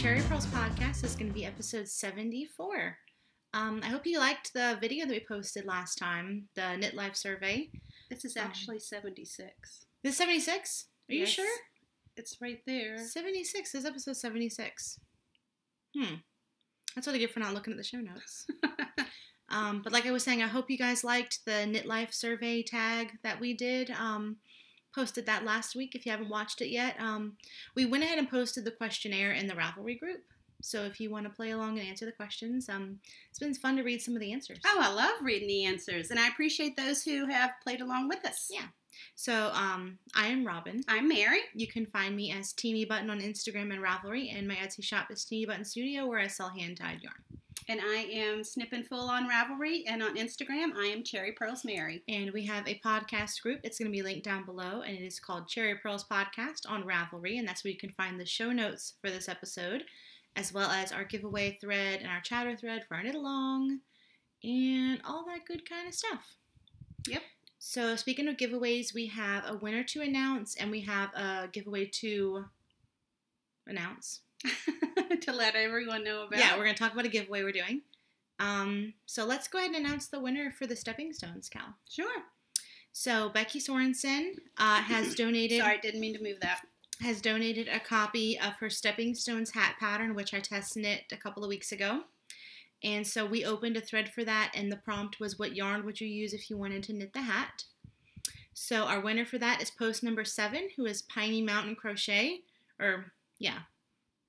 Cherry Purls podcast is going to be episode 74. I hope you liked the video that we posted last time, the Knit Life survey. This is actually 76. This is 76? Are you sure? It's right there. 76. This is episode 76. That's what I get for not looking at the show notes. But like I was saying, I hope you guys liked the Knit Life survey tag that we did. Posted that last week if you haven't watched it yet. We went ahead and posted the questionnaire in the Ravelry group. So if you want to play along and answer the questions, it's been fun to read some of the answers. Oh, I love reading the answers. And I appreciate those who have played along with us. Yeah. So I am Robin. I'm Mary. You can find me as Teenybutton on Instagram and Ravelry. And my Etsy shop is Teenybutton Studio, where I sell hand-dyed yarn. And I am Snippin' Full on Ravelry, and on Instagram, I am Cherry Purls Mary. And we have a podcast group. It's going to be linked down below, and it is called Cherry Purls Podcast on Ravelry, and that's where you can find the show notes for this episode, as well as our giveaway thread and our chatter thread for our knit-along, and all that good kind of stuff. Yep. So speaking of giveaways, we have a winner to announce, and we have a giveaway to announce. To let everyone know about. Yeah, we're going to talk about a giveaway we're doing. So let's go ahead and announce the winner for the Stepping Stones, Cal. Sure. So Becky Sorensen has donated... Sorry, didn't mean to move that. Has donated a copy of her Stepping Stones hat pattern, which I test knit a couple of weeks ago. And so we opened a thread for that, and the prompt was, what yarn would you use if you wanted to knit the hat? So our winner for that is post number 7, who is Piney Mountain Crochet,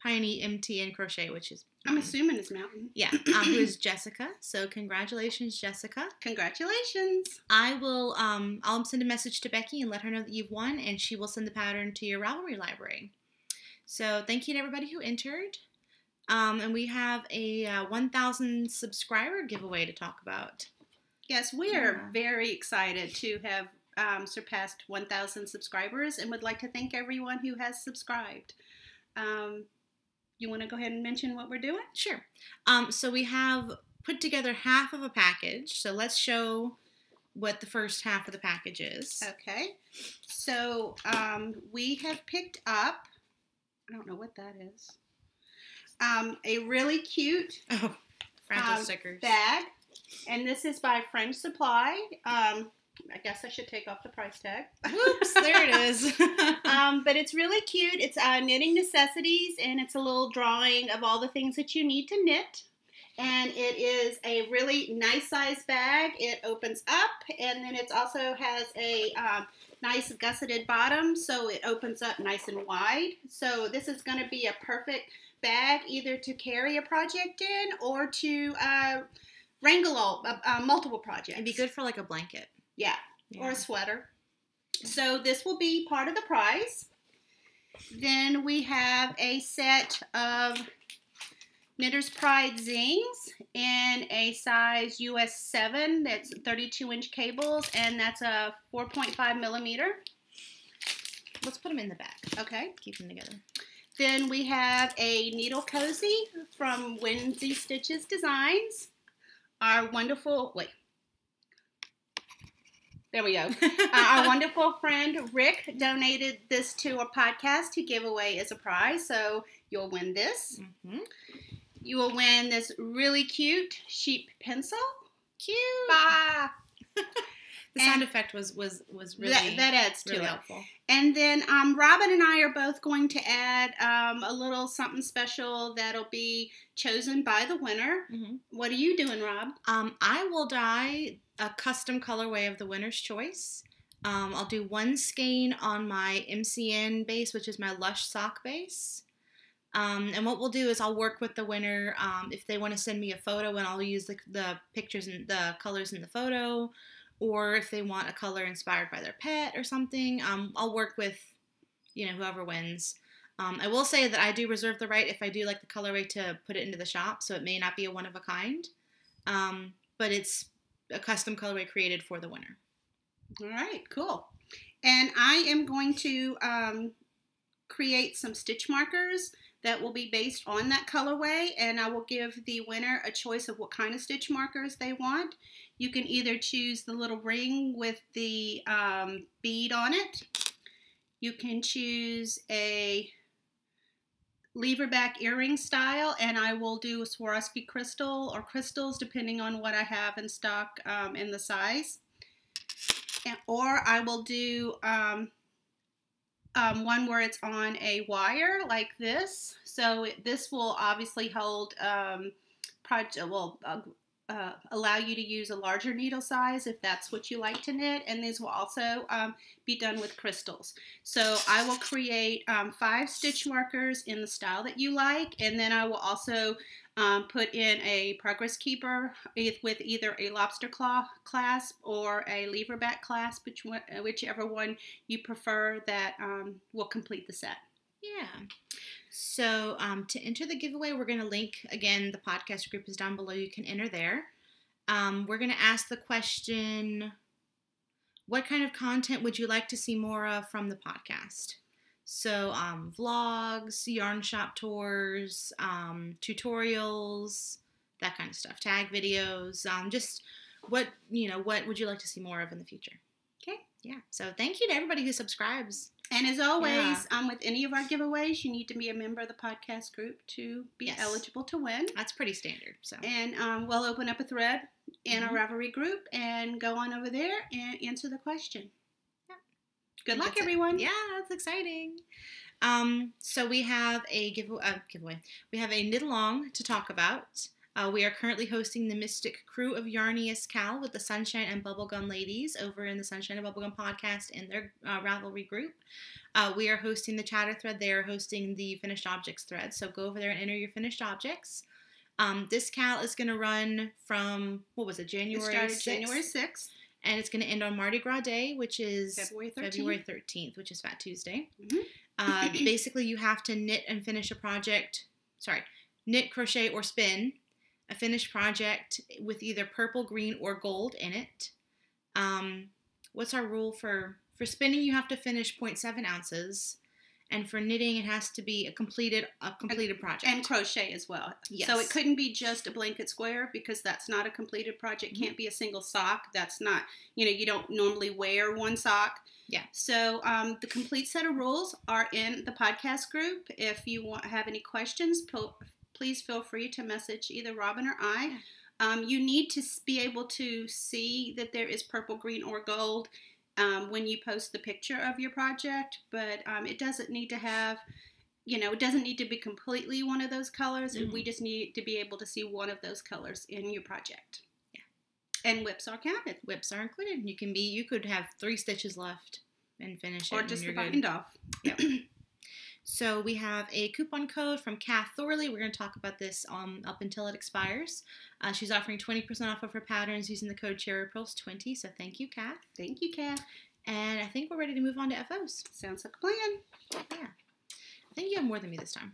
Piney MTN Crochet, which is... I'm assuming it's Mountain. Yeah, who is Jessica. So congratulations, Jessica. Congratulations. I will, I'll send a message to Becky and let her know that you've won, and she will send the pattern to your Ravelry library. So thank you to everybody who entered. And we have a 1,000 subscriber giveaway to talk about. Yes, we are very excited to have surpassed 1,000 subscribers and would like to thank everyone who has subscribed. You want to go ahead and mention what we're doing? Sure. So we have put together half of a package. So let's show what the first half of the package is. Okay. So we have picked up, I don't know what that is, a really cute fragile stickers bag. And this is by Friend Supply. I guess I should take off the price tag. Oops, there it is. But it's really cute. It's knitting necessities, and it's a little drawing of all the things that you need to knit. And it is a really nice size bag. It opens up, and then it also has a nice gusseted bottom, so it opens up nice and wide. So this is going to be a perfect bag either to carry a project in or to wrangle multiple projects. It'd be good for like a blanket. Yeah, or a sweater. So this will be part of the prize. Then we have a set of Knitter's Pride zings in a size US 7. That's 32-inch cables, and that's a 4.5 millimeter. Let's put them in the bag. Okay. Keep them together. Then we have a needle cozy from Whimsy Stitches Designs. Our wonderful, there we go. Our wonderful friend Rick donated this to a podcast to give away as a prize, so you'll win this. Mm-hmm. You will win this really cute sheep pencil. Cute. Bah! The sound effect was really that adds to really it. helpful. And then Robin and I are both going to add a little something special that'll be chosen by the winner. Mm-hmm. What are you doing, Rob? I will dye a custom colorway of the winner's choice. I'll do one skein on my MCN base, which is my Lush sock base. And what we'll do is I'll work with the winner if they want to send me a photo, and I'll use the pictures and the colors in the photo. Or if they want a color inspired by their pet or something, I'll work with, whoever wins. I will say that I do reserve the right, if I do like the colorway, to put it into the shop, so it may not be a one-of-a-kind. But it's a custom colorway created for the winner. All right, cool. And I am going to create some stitch markers that will be based on that colorway, and I will give the winner a choice of what kind of stitch markers they want. You can either choose the little ring with the bead on it. You can choose a lever-back earring style, and I will do a Swarovski crystal or crystals depending on what I have in stock and the size. Or I will do one where it's on a wire like this. So this will obviously hold allow you to use a larger needle size if that's what you like to knit, and these will also be done with crystals. So I will create 5 stitch markers in the style that you like, and then I will also put in a progress keeper with either a lobster claw clasp or a lever back clasp, whichever one you prefer, that will complete the set. Yeah. So to enter the giveaway, we're going to link, again, the podcast group is down below. You can enter there. We're going to ask the question, what kind of content would you like to see more of from the podcast? So vlogs, yarn shop tours, tutorials, that kind of stuff, tag videos, just what would you like to see more of in the future? Okay. Yeah. So thank you to everybody who subscribes. And as always, with any of our giveaways, you need to be a member of the podcast group to be eligible to win. That's pretty standard. So, and we'll open up a thread in our Ravelry group and go on over there and answer the question. Yeah. Good luck, everyone. Yeah, that's exciting. So we have a giveaway. We have a knit along to talk about. We are currently hosting the Mystic Crew of Yarniest Cal with the Sunshine and Bubblegum ladies over in the Sunshine and Bubblegum podcast in their Ravelry group. We are hosting the chatter thread. They are hosting the finished objects thread. So go over there and enter your finished objects. This Cal is going to run from, January 6th? It started January 6th. And it's going to end on Mardi Gras Day, which is February 13th, which is Fat Tuesday. Mm-hmm. Basically, you have to knit and finish a project. Knit, crochet, or spin a finished project with either purple, green, or gold in it. What's our rule for spinning? You have to finish 0.7 ounces. And for knitting, it has to be a completed project. And crochet as well. Yes. So it couldn't be just a blanket square because that's not a completed project. Can't be a single sock. That's not, you don't normally wear one sock. Yeah. So the complete set of rules are in the podcast group. If you have any questions, please feel free to message either Robin or I. You need to be able to see that there is purple, green, or gold when you post the picture of your project, but it doesn't need to have, it doesn't need to be completely one of those colors. Mm-hmm. We just need to be able to see one of those colors in your project. Yeah. And whips are counted. Whips are included. You could have 3 stitches left and finish it. Or just the bind off. Yep. So we have a coupon code from Kath Thorley. We're going to talk about this up until it expires. She's offering 20% off of her patterns using the code CherryPurls20. So thank you, Kath. Thank you, Kath. And I think we're ready to move on to FOs. Sounds like a plan. Yeah. I think you have more than me this time.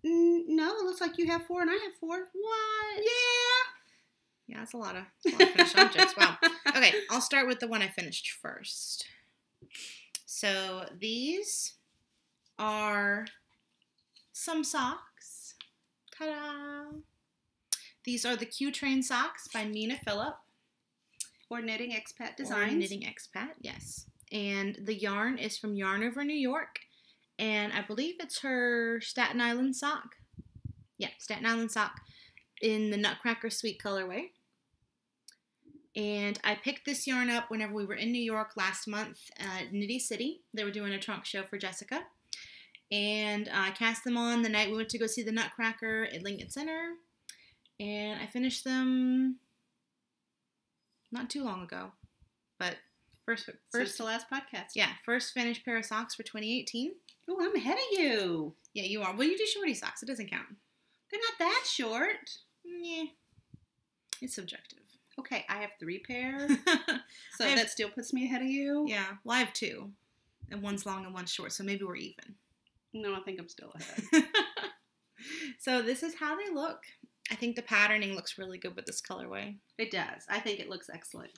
No, it looks like you have 4 and I have 4. What? Yeah. Yeah, that's a lot of finished objects. Wow. Okay, I'll start with the one I finished first. So these are some socks. Ta-da! These are the Q-Train socks by Mina Phillip. Or Knitting Expat Designs. Or Knitting Expat, yes. And the yarn is from Yarn Over New York. And I believe it's her Staten Island sock. Yeah, Staten Island sock in the Nutcracker Sweet colorway. And I picked this yarn up whenever we were in New York last month at Knitty City. They were doing a trunk show for Jessica. And I cast them on the night we went to go see the Nutcracker at Lincoln Center. And I finished them not too long ago. But first Since the last podcast. Yeah, first finished pair of socks for 2018. Oh, I'm ahead of you. Yeah, you are. Well, you do shorty socks. It doesn't count. They're not that short. Yeah. It's subjective. Okay, I have 3 pairs. So that still puts me ahead of you? Yeah. Well, I have 2. And one's long and one's short. So maybe we're even. No, I think I'm still ahead. So this is how they look. I think the patterning looks really good with this colorway. It does. I think it looks excellent.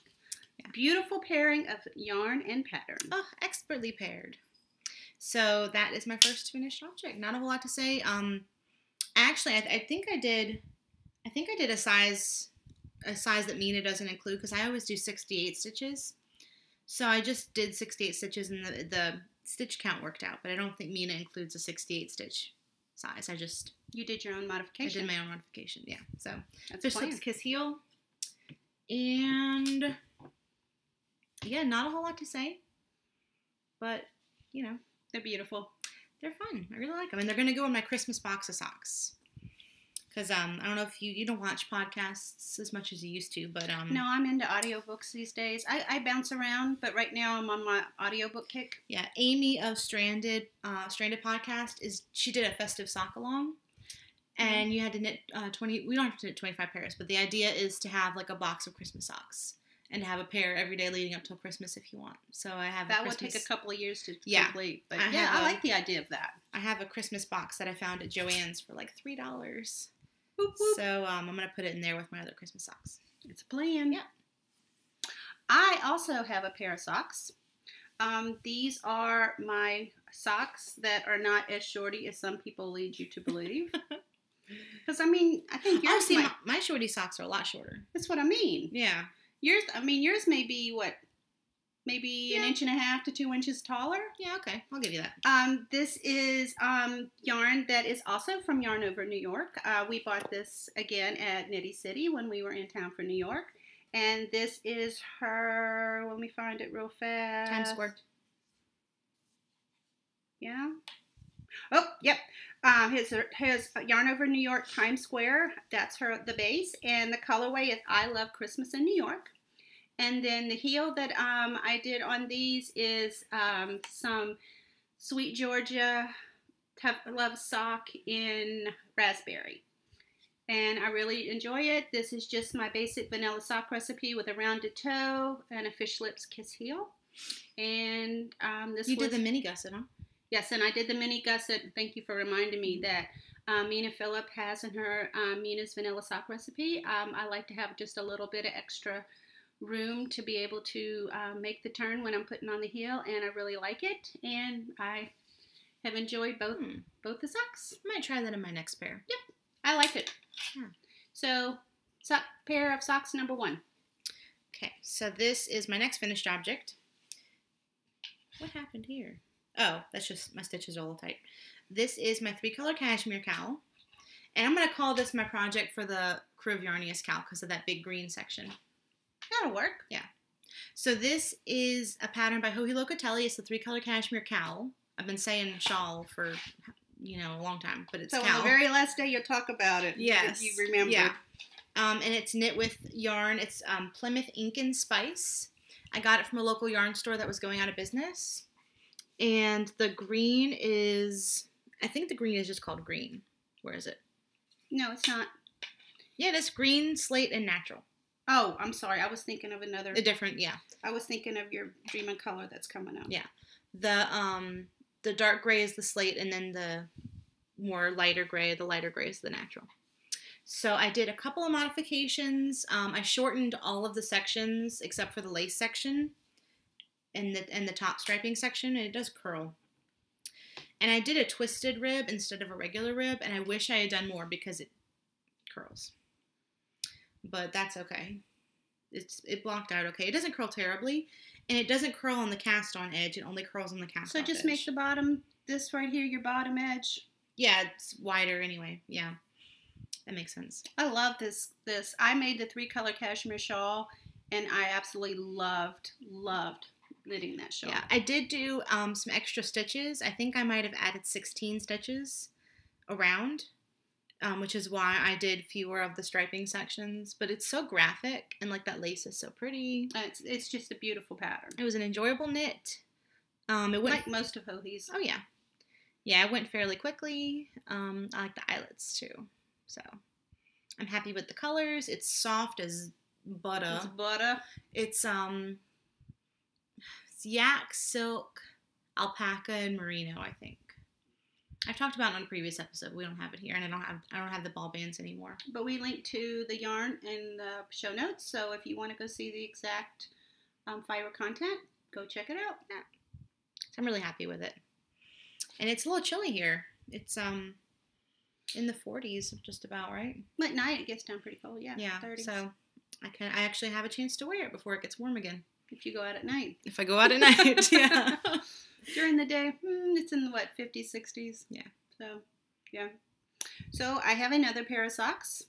Yeah. Beautiful pairing of yarn and pattern. Oh, expertly paired. So that is my first finished object. Not a whole lot to say. Actually, I think I did a size that Mina doesn't include because I always do 68 stitches. So I just did 68 stitches and the stitch count worked out, but I don't think Mina includes a 68 stitch size. You did your own I modification. did my own modification, yeah. So, That's fish lips, kiss heel. And, yeah, not a whole lot to say. But, you know. They're beautiful. They're fun. I really like them. And they're going to go in my Christmas box of socks. Because I don't know if you don't watch podcasts as much as you used to, but No, I'm into audiobooks these days. I bounce around, but right now I'm on my audiobook kick. Yeah, Amy of Stranded podcast she did a festive sock along, and you had to knit 20. We don't have to knit 25 pairs, but the idea is to have like a box of Christmas socks and to have a pair every day leading up till Christmas if you want. So I have that would take a couple of years to complete, but I like the idea of that. I have a Christmas box that I found at Joann's for like $3. Boop, boop. So I'm going to put it in there with my other Christmas socks. It's a plan. Yeah. I also have a pair of socks. These are my socks that are not as shorty as some people lead you to believe. Because, I mean, I think yours my shorty socks are a lot shorter. That's what I mean. Yeah. Yours may be, what, maybe an inch and a half to 2 inches taller? Yeah, okay. I'll give you that. This is yarn that is also from Yarn Over New York. We bought this, again, at Nitty City when we were in town for New York. And this is her, let me find it real fast. Times Square. Yeah. Oh, yep. His Yarn Over New York Times Square. That's the base. And the colorway is I Love Christmas in New York. And then the heel that I did on these is some Sweet Georgia Tough Love sock in raspberry. And I really enjoy it. This is just my basic vanilla sock recipe with a rounded toe and a fish lips kiss heel. And You did the mini gusset, huh? Yes, and I did the mini gusset. Thank you for reminding me that Mina Phillip has in her Mina's vanilla sock recipe. I like to have just a little bit of extra room to be able to make the turn when I'm putting on the heel, and I really like it. And I have enjoyed both the socks. I might try that in my next pair. Yep, I like it. Yeah. So, pair of socks number 1. Okay, so this is my next finished object. What happened here? Oh, that's just my stitches are a little tight. This is my 3-color cashmere cowl. And I'm going to call this my project for the Crew of Yarniest cowl because of that big green section. That'll work. Yeah. So this is a pattern by Joji Locatelli. It's the 3-color cashmere cowl. I've been saying shawl for, a long time, but it's cowl. So on the very last day you'll talk about it. Yes. If you remember. Yeah. And it's knit with yarn. It's Plymouth Ink and Spice. I got it from a local yarn store that was going out of business. And the green is, I think the green is just called green. Where is it? No, it's not. Yeah, it's green, slate, and natural. Oh, I'm sorry. I was thinking of another. A different, yeah. I was thinking of your Dream of Color that's coming up. Yeah. The dark gray is the slate, and then the more lighter gray is the natural. So I did a couple of modifications. I shortened all of the sections except for the lace section. And the top striping section, and it does curl. And I did a twisted rib instead of a regular rib, and I wish I had done more because it curls. But that's okay. It blocked out okay. It doesn't curl terribly, and it doesn't curl on the cast-on edge. It only curls on the cast-off edge. So just make the bottom, this right here, your bottom edge. Yeah, it's wider anyway. Yeah, that makes sense. I love this. I made the 3-color cashmere shawl, and I absolutely loved knitting that shawl. Yeah, I did do some extra stitches. I think I might have added 16 stitches around, which is why I did fewer of the striping sections. But it's so graphic, and like that lace is so pretty. It's just a beautiful pattern. It was an enjoyable knit. It went like most of Joji's. Oh yeah, yeah. It went fairly quickly. I like the eyelets too, so I'm happy with the colors. It's soft as butter. It's butter. It's yak, silk, alpaca, and merino, I think. I've talked about it on a previous episode. We don't have it here, and I don't have the ball bands anymore. But we link to the yarn in the show notes, so if you want to go see the exact fiber content, go check it out. Yeah. So I'm really happy with it. And it's a little chilly here. It's in the 40s, just about, right? At night it gets down pretty cold. Yeah. 30s. So I actually have a chance to wear it before it gets warm again. If you go out at night. If I go out at night, yeah. During the day, it's in the, 50s, 60s. Yeah. So, Yeah. So I have another pair of socks.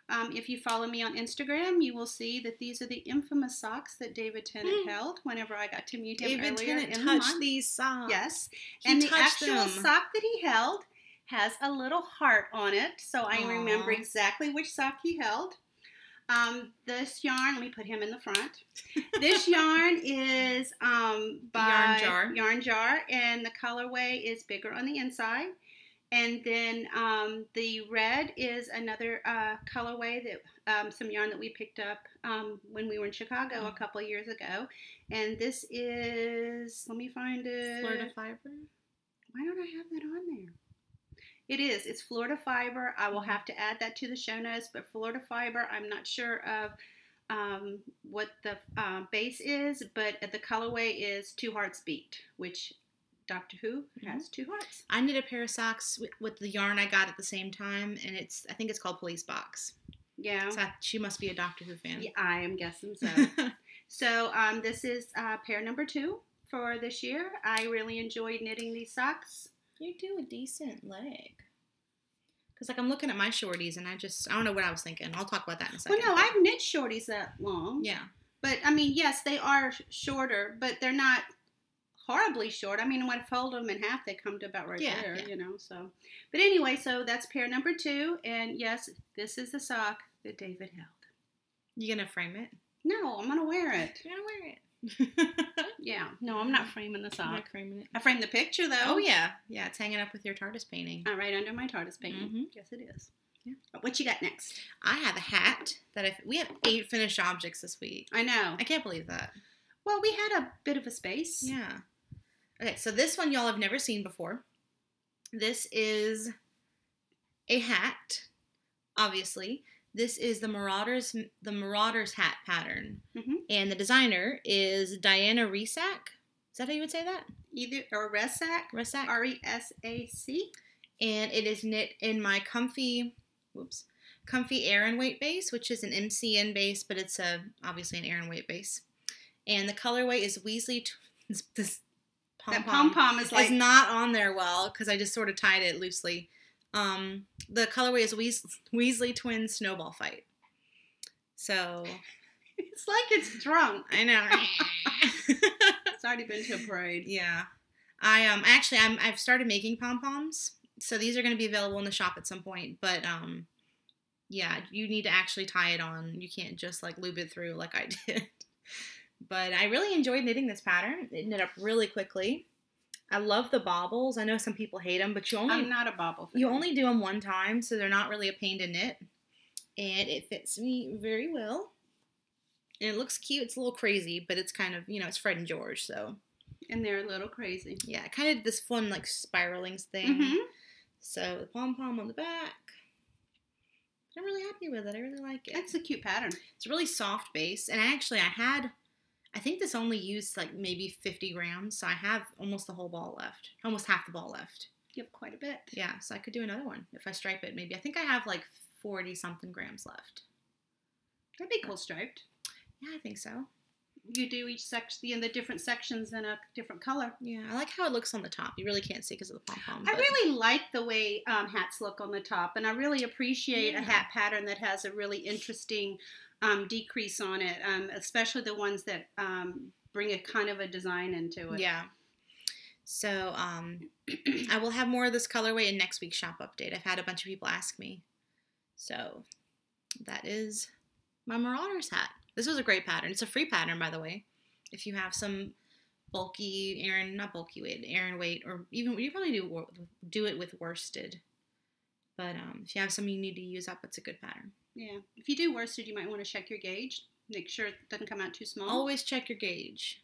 If you follow me on Instagram, you will see that these are the infamous socks that David Tennant held whenever I got to meet him David earlier Tennant in the touched month. these socks. Yes. He And the touched actual them. sock that he held has a little heart on it, so I Aww. remember exactly which sock he held. This yarn, let me put him in the front. This yarn is by Yarn Jar, and the colorway is bigger on the inside. And then the red is another colorway that some yarn that we picked up when we were in Chicago a couple of years ago. And this is, let me find it. Florida Fiber? Why don't I have that on there? It is. It's Florida Fiber. I will have to add that to the show notes. But Florida Fiber, I'm not sure of what the base is, but the colorway is Two Hearts Beat, which Doctor Who has two hearts. I need a pair of socks with the yarn I got at the same time, and I think it's called Police Box. Yeah. So she must be a Doctor Who fan. Yeah, I am guessing so. So this is pair number 2 for this year. I really enjoyed knitting these socks. You do a decent leg. Because, like, I'm looking at my shorties, and I don't know what I was thinking. I'll talk about that in a second. Well, no, I've knit shorties that long. Yeah. But, I mean, yes, they are shorter, but they're not horribly short. I mean, when I fold them in half, they come to about right there, you know, so. But anyway, so that's pair number 2, and yes, this is the sock that David held. You gonna frame it? No, I'm gonna wear it. You're gonna wear it. Yeah, no, I'm not framing the sock. I'm not framing it. I framed the picture, though. Oh, yeah. Yeah, it's hanging up with your TARDIS painting. Right under my TARDIS painting. Mm-hmm. Yes, it is. Yeah. What you got next? I have a hat that we have 8 finished objects this week. I know. I can't believe that. Well, we had a bit of a space. Yeah. Okay, so this one y'all have never seen before. This is a hat, obviously. This is the Marauders hat pattern. Mm-hmm. And the designer is Diana Resac. Is that how you would say that? Either, or Resac. Resac. R-E-S-A-C. And it is knit in my comfy Aran weight base, which is an MCN base, but it's obviously an Aran weight base. And the colorway is Weasley. This pom-pom is like not on there well because I just sort of tied it loosely. The colorway is Weasley Twins Snowball Fight. So it's like it's drunk. I know. It's already been to a parade. Yeah. I've started making pom-poms, so these are going to be available in the shop at some point. But yeah, you need to actually tie it on. You can't just like lube it through like I did. But I really enjoyed knitting this pattern. It knit up really quickly. I love the bobbles. I know some people hate them, but I'm not a bobble fan. You only do them one time, so they're not really a pain to knit. And it fits me very well. And it looks cute. It's a little crazy, but it's kind of, it's Fred and George, so. And they're a little crazy. Yeah, I kind of did this fun, like, spiraling thing. Mm-hmm. So the pom-pom on the back. I'm really happy with it. I really like it. That's a cute pattern. It's a really soft base. And I think this only used like maybe 50 grams, so I have almost the whole ball left. Almost half the ball left. You have quite a bit. Yeah, so I could do another one if I stripe it maybe. I think I have like 40-something grams left. That'd be cool striped. Yeah, I think so. You do each section, the different sections in a different color. Yeah, I like how it looks on the top. You really can't see because of the pom-pom. I really like the way hats look on the top, and I really appreciate a hat pattern that has a really interesting decrease on it, especially the ones that bring a kind of a design into it. Yeah. So I will have more of this colorway in next week's shop update. I've had a bunch of people ask me. So that is my Marauders hat. This was a great pattern. It's a free pattern, by the way. If you have some bulky Aran weight, or even you probably do it with worsted. But if you have something you need to use up, it's a good pattern. Yeah. If you do worsted, you might want to check your gauge. Make sure it doesn't come out too small. Always check your gauge.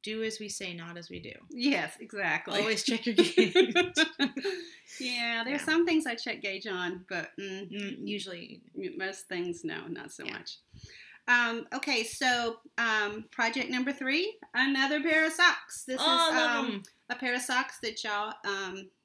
Do as we say, not as we do. Yes, exactly. Always check your gauge. Yeah, there's some things I check gauge on, but usually most things, no, not so much. Okay, so project number 3, another pair of socks. This is a pair of socks that y'all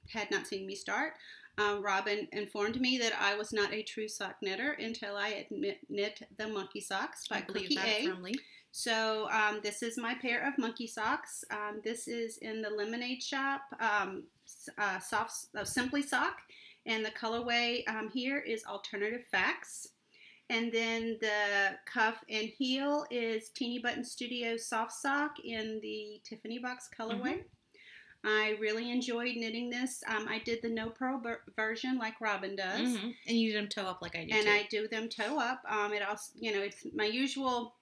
had not seen me start. Robin informed me that I was not a true sock knitter until I had knit the monkey socks by Cookie A. Firmly. So this is my pair of monkey socks. This is in the Lemonade Shop Simply Sock, And the colorway here is Alternative Facts. And then the cuff and heel is Teenybutton Studio Soft Sock in the Tiffany Box colorway. I really enjoyed knitting this. I did the no purl version like Robin does. And you do them toe up like I do and too. I do them toe up. It also, it's my usual,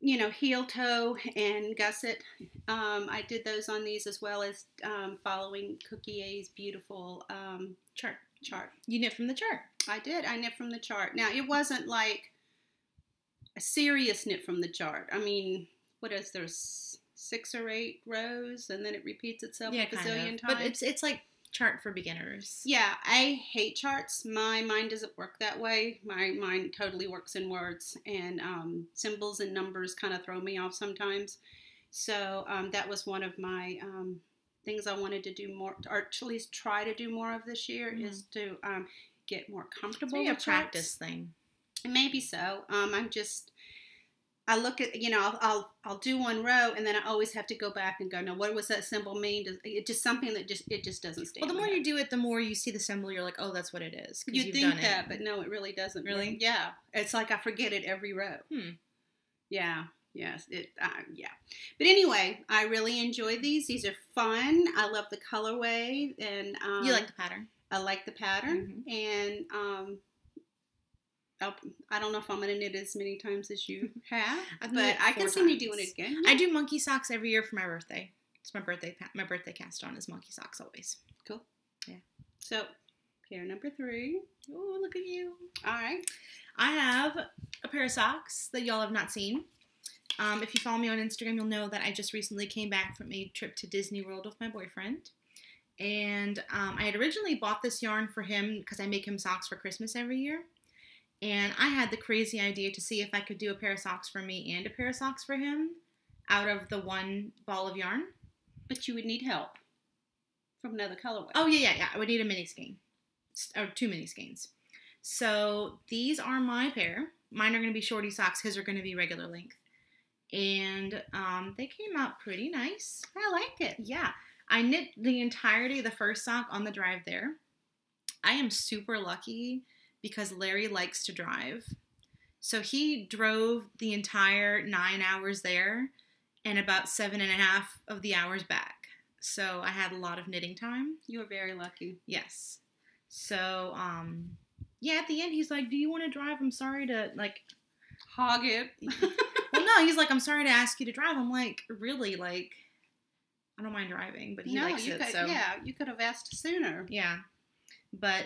heel toe and gusset. I did those on these as well as following Cookie A's beautiful chart. You knit from the chart. I did. I knit from the chart. Now, it wasn't like a serious knit from the chart. I mean, what is there, 6 or 8 rows, and then it repeats itself a bazillion times? But it's like chart for beginners. Yeah, I hate charts. My mind doesn't work that way. My mind totally works in words, and symbols and numbers kind of throw me off sometimes. So that was one of my things I wanted to do more, or at least try to do more of this year, is to get more comfortable with a practice thing. Maybe so. I look at, I'll do one row, and then I always have to go back and go, no, what was that symbol mean? It's just something that it just doesn't stand. Well, the more you do it, the more you see the symbol, you're like, oh, that's what it is. You think that, but no, it really doesn't. Really? Yeah. It's like I forget it every row. Yeah. Yes. Yeah. But anyway, I really enjoy these. These are fun. I love the colorway, and you like the pattern. I like the pattern, and I don't know if I'm going to knit as many times as you have, but I can see me doing it again. I do monkey socks every year for my birthday. It's my birthday cast on is monkey socks always. Cool. Yeah. So, pair number 3. Oh, look at you. All right. I have a pair of socks that y'all have not seen. If you follow me on Instagram, you'll know that I just recently came back from a trip to Disney World with my boyfriend. And I had originally bought this yarn for him because I make him socks for Christmas every year. And I had the crazy idea to see if I could do a pair of socks for me and a pair of socks for him out of the one ball of yarn. But you would need help from another colorway. Oh, yeah. I would need a mini skein. Or 2 mini skeins. So these are my pair. Mine are going to be shorty socks. His are going to be regular length. And they came out pretty nice. I liked it. Yeah. I knit the entirety of the first sock on the drive there. I am super lucky because Larry likes to drive. So he drove the entire 9 hours there and about 7.5 of the hours back. So I had a lot of knitting time. You were very lucky. Yes. So, yeah, at the end, he's like, do you want to drive? I'm sorry to, hog it. Well, no, he's like, I'm sorry to ask you to drive. I'm like, really? I don't mind driving, but he likes it. So yeah, you could have asked sooner. Yeah. But,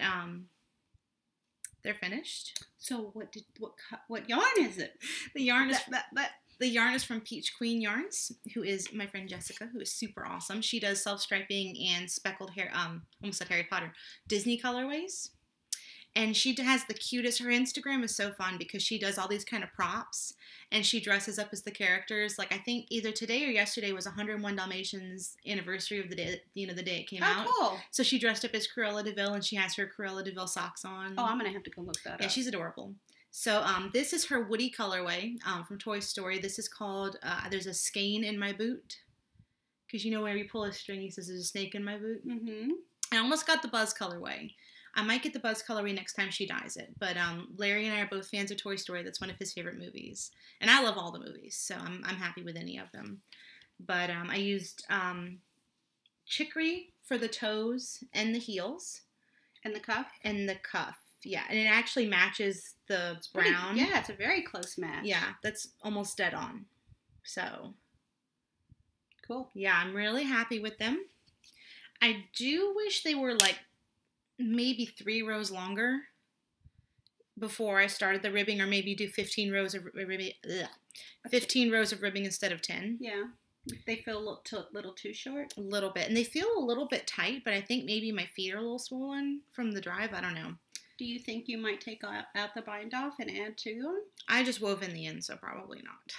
they're finished. So what yarn is it? The yarn is from Peach Queen Yarns, who is my friend Jessica, who is super awesome. She does self-striping and speckled hair, almost like Harry Potter, Disney colorways. And she has the cutest, her Instagram is so fun because she does all these kind of props and she dresses up as the characters. Like I think either today or yesterday was 101 Dalmatians anniversary of the day, the day it came out. Oh, cool. So she dressed up as Cruella de Vil and she has her Cruella de Vil socks on. Oh, I'm going to have to go look that up. Yeah, she's adorable. So this is her Woody colorway from Toy Story. This is called, there's a skein in my boot. Because whenever you pull a string, he says there's a snake in my boot. Mm-hmm. I almost got the Buzz colorway. I might get the Buzz colorway next time she dyes it. But Larry and I are both fans of Toy Story. That's one of his favorite movies. And I love all the movies, so I'm happy with any of them. But I used chicory for the toes and the heels. And the cuff? And the cuff, yeah. And it actually matches the brown. Yeah, it's a very close match. Yeah, that's almost dead on. So, cool. Yeah, I'm really happy with them. I do wish they were maybe 3 rows longer before I started the ribbing, or maybe do 15 rows of ribbing. 15 rows of ribbing instead of 10. Yeah, they feel a little too short. A little bit, and they feel a little bit tight. But I think maybe my feet are a little swollen from the drive. I don't know. Do you think you might take out the bind off and add to them? I just wove in the ends, so probably not.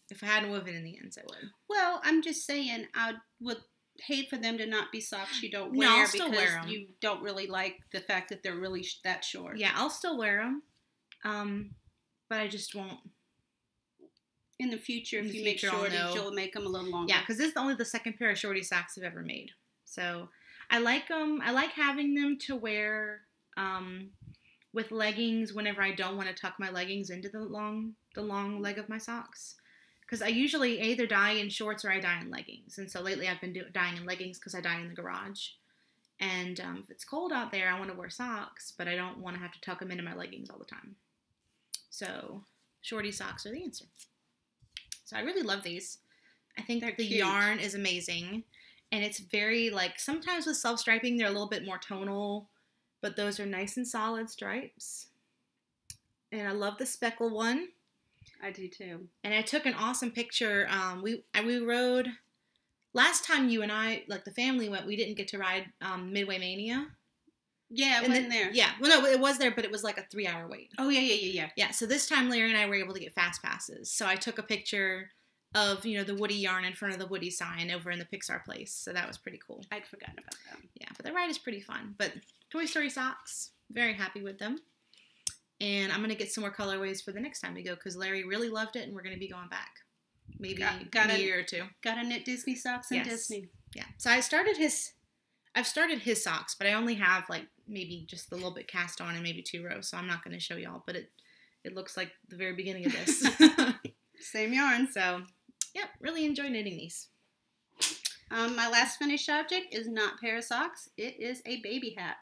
If I hadn't woven in the ends, I would. Well, I'm just saying I would hate for them to not be socks you don't wear. No, I'll still wear them. You don't really like the fact that they're really that short. Yeah, I'll still wear them, but I just won't. In the future, if you make shorties, you'll make them a little longer. Yeah, because this is only the second pair of shorty socks I've ever made. So I like them. I like having them to wear with leggings whenever I don't want to tuck my leggings into the long leg of my socks. Because I usually either dye in shorts or I dye in leggings. And so lately I've been dyeing in leggings because I dye in the garage. And if it's cold out there, I want to wear socks, but I don't want to have to tuck them into my leggings all the time. So shorty socks are the answer. So I really love these. I think the yarn is amazing. And it's very, like, sometimes with self-striping, they're a little bit more tonal. But those are nice and solid stripes. And I love the speckle one. I do too. And I took an awesome picture. We rode... Last time you and I, like the family went, we didn't get to ride Midway Mania. Yeah, it wasn't there. Yeah, well, no, it was there, but it was like a 3-hour wait. Oh, yeah. Yeah, so this time Larry and I were able to get fast passes. So I took a picture of, the Woody yarn in front of the Woody sign over in the Pixar place. So that was pretty cool. I'd forgotten about that. Yeah, but the ride is pretty fun. But Toy Story socks, very happy with them. And I'm going to get some more colorways for the next time we go because Larry really loved it and we're going to be going back. Maybe a year or two. Gotta knit Disney socks in Disney. Yeah. So I've started his socks, but I only have like maybe just a little bit cast on and maybe 2 rows, so I'm not going to show y'all. But it looks like the very beginning of this. Same yarn. So, yep, really enjoy knitting these. My last finished object is not a pair of socks. It is a baby hat.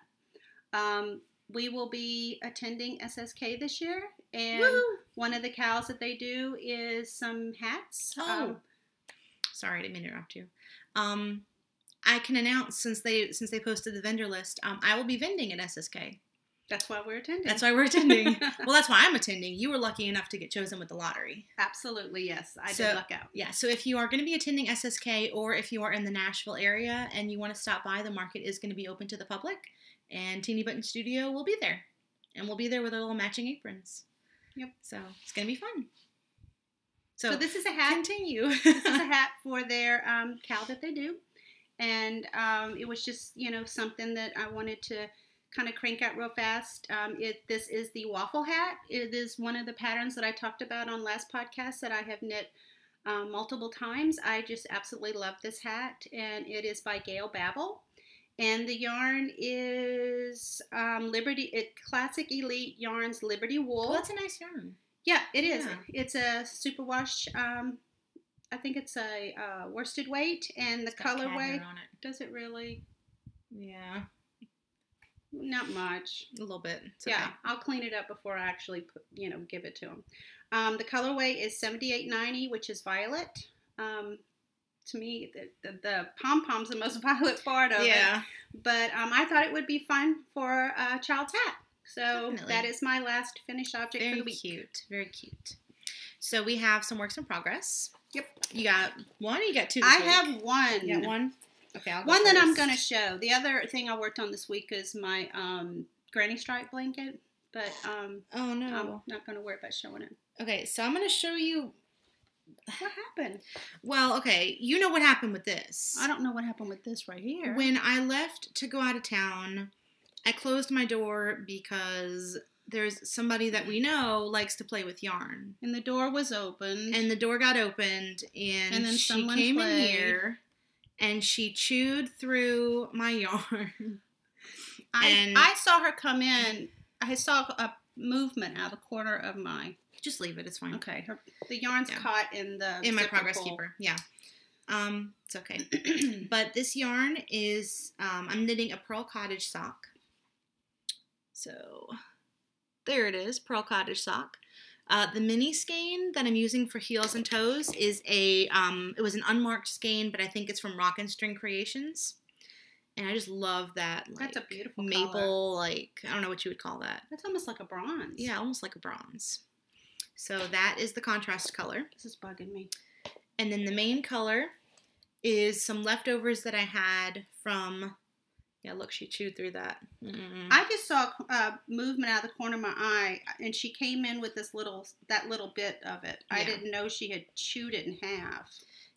We will be attending SSK this year, and one of the cows that they do is some hats. Oh, sorry, I didn't mean to interrupt you. I can announce since they posted the vendor list, I will be vending at SSK. That's why we're attending. That's why we're attending. Well, that's why I'm attending. You were lucky enough to get chosen with the lottery. Absolutely, yes. I did luck out. Yeah, so if you are going to be attending SSK or if you are in the Nashville area and you want to stop by, the market is going to be open to the public. And Teenybutton Studio will be there. And we'll be there with our little matching aprons. Yep. So it's going to be fun. So this is a hat. Continue. This is a hat for their cow that they do. And it was just, something that I wanted to kind of crank out real fast. This is the waffle hat. It is one of the patterns that I talked about on last podcast that I have knit multiple times. I just absolutely love this hat. And it is by Gail Babel. And the yarn is Classic Elite Yarns Liberty Wool. Well, that's a nice yarn. Yeah, it is. Yeah. It's a superwash. I think it's a worsted weight, and the colorway. On it. Does it really? Yeah. Not much. A little bit. It's yeah, okay. I'll clean it up before I actually give it to them. The colorway is 7890, which is violet. To me, the pom-pom's the most violet part of it. But I thought it would be fun for a child's hat. So definitely. That is my last finished object for the week. Very cute. Very cute. So we have some works in progress. Yep. You got one or you got 2 this week? I have one. You got one? Okay, I'll go one first. That I'm going to show. The other thing I worked on this week is my granny stripe blanket. But oh, no. I'm not going to worry about showing it. Okay, so I'm going to show you... What happened? Well, okay, you know what happened with this. I don't know what happened with this right here. When I left to go out of town, I closed my door because there's somebody that we know likes to play with yarn. And the door was open. And the door got opened, and then she came in here, and she chewed through my yarn. I saw her come in. I saw a movement out of the corner of my... Just leave it. It's fine. Okay. the yarn's caught in my progress keeper. Yeah. It's okay. But this yarn is I'm knitting a Purl Cottage sock. So there it is, Purl Cottage sock. The mini skein that I'm using for heels and toes is it was an unmarked skein, but I think it's from Rock and String Creations. And I just love that. That's a beautiful maple color. Like I don't know what you would call that. That's almost like a bronze. Yeah, almost like a bronze. So that is the contrast color. This is bugging me. And then the main color is some leftovers that I had from... Yeah, look, she chewed through that. Mm-mm. I just saw movement out of the corner of my eye, and she came in with that little bit of it. Yeah. I didn't know she had chewed it in half.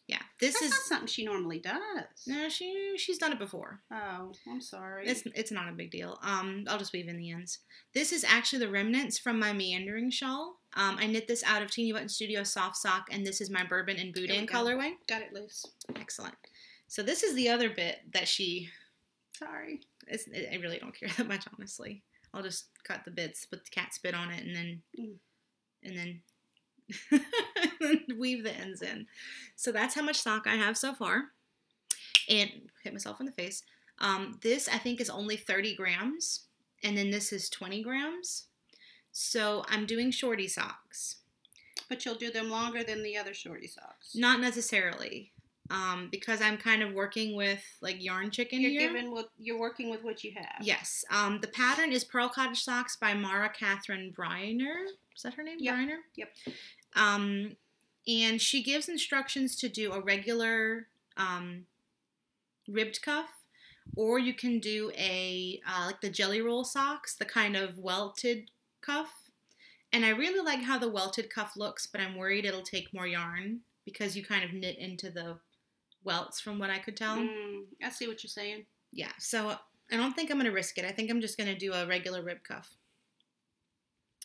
Yeah, That's not something she normally does. No, she's done it before. Oh, I'm sorry. It's not a big deal. I'll just weave in the ends. This is actually the remnants from my meandering shawl. I knit this out of Teenybutton Studio Soft Sock, and this is my Bourbon and Boudin colorway. Got it loose. Excellent. So this is the other bit that she Sorry. I really don't care that much, honestly. I'll just cut the bits, put the cat spit on it, and then weave the ends in. So that's how much sock I have so far. And hit myself in the face. This, I think, is only 30 grams. And then this is 20 grams. So I'm doing shorty socks. But you'll do them longer than the other shorty socks. Not necessarily. Because I'm kind of working with, like, yarn chicken here. You're working with what you have. Yes. The pattern is Pearl Cottage Socks by Mara Catherine Briner. Is that her name? Yep. Briner? Yep. And she gives instructions to do a regular ribbed cuff, or you can do a like the jelly roll socks, the kind of welted cuff. And I really like how the welted cuff looks, but I'm worried it'll take more yarn because you kind of knit into the welts from what I could tell. I see what you're saying. Yeah, so I don't think I'm going to risk it. I think I'm just going to do a regular rib cuff.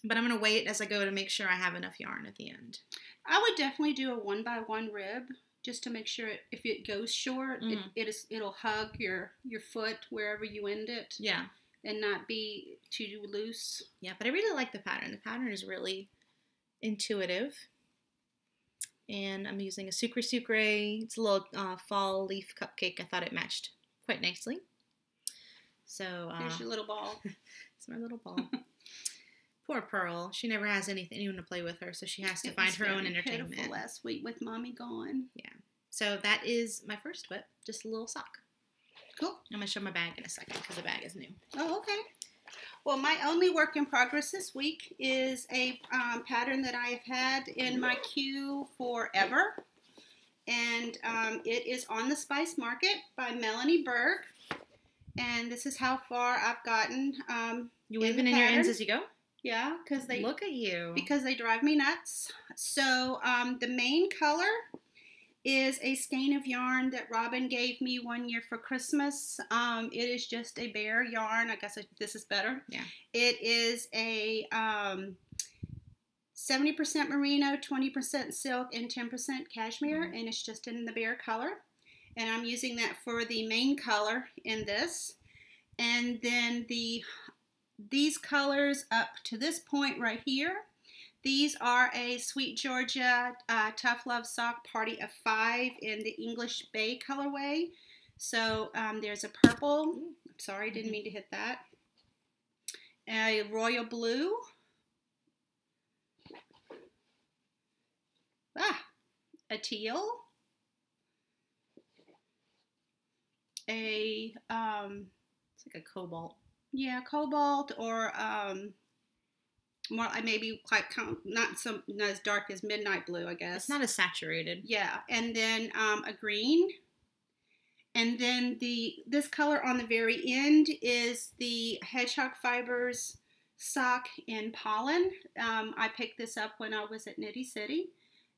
But I'm going to wait as I go to make sure I have enough yarn at the end. I would definitely do a 1x1 rib just to make sure if it goes short, it'll hug your foot wherever you end it. Yeah. And not be too loose. Yeah, but I really like the pattern. The pattern is really intuitive. And I'm using a Sucre Sucre. It's a little fall leaf cupcake. I thought it matched quite nicely. So there's your little ball. It's my little ball. Poor Pearl. She never has anyone to play with her, so she has to find her own entertainment. Pitiful last week with Mommy gone. Yeah. So that is my first whip. Just a little sock. Cool. I'm going to show my bag in a second because the bag is new. Oh, okay. Well, my only work in progress this week is a pattern that I have had in my queue forever. And it is On the Spice Market by Melanie Berg. And this is how far I've gotten. You weaving in your ends as you go? Yeah, because they look at you. Because they drive me nuts. So the main color is a skein of yarn that Robin gave me one year for Christmas. It is just a bare yarn. I guess this is better. Yeah. It is a 70% merino, 20% silk, and 10% cashmere, and it's just in the bare color. And I'm using that for the main color in this. And then these colors up to this point right here, these are a Sweet Georgia Tough Love Sock Party of 5 in the English Bay colorway. So there's a purple. I'm sorry, didn't mean to hit that. A royal blue. A teal. It's like a cobalt. Yeah, cobalt or more maybe not as dark as midnight blue, I guess. It's not as saturated. Yeah, and then a green, and then this color on the very end is the Hedgehog Fibers sock in pollen. I picked this up when I was at Nitty City,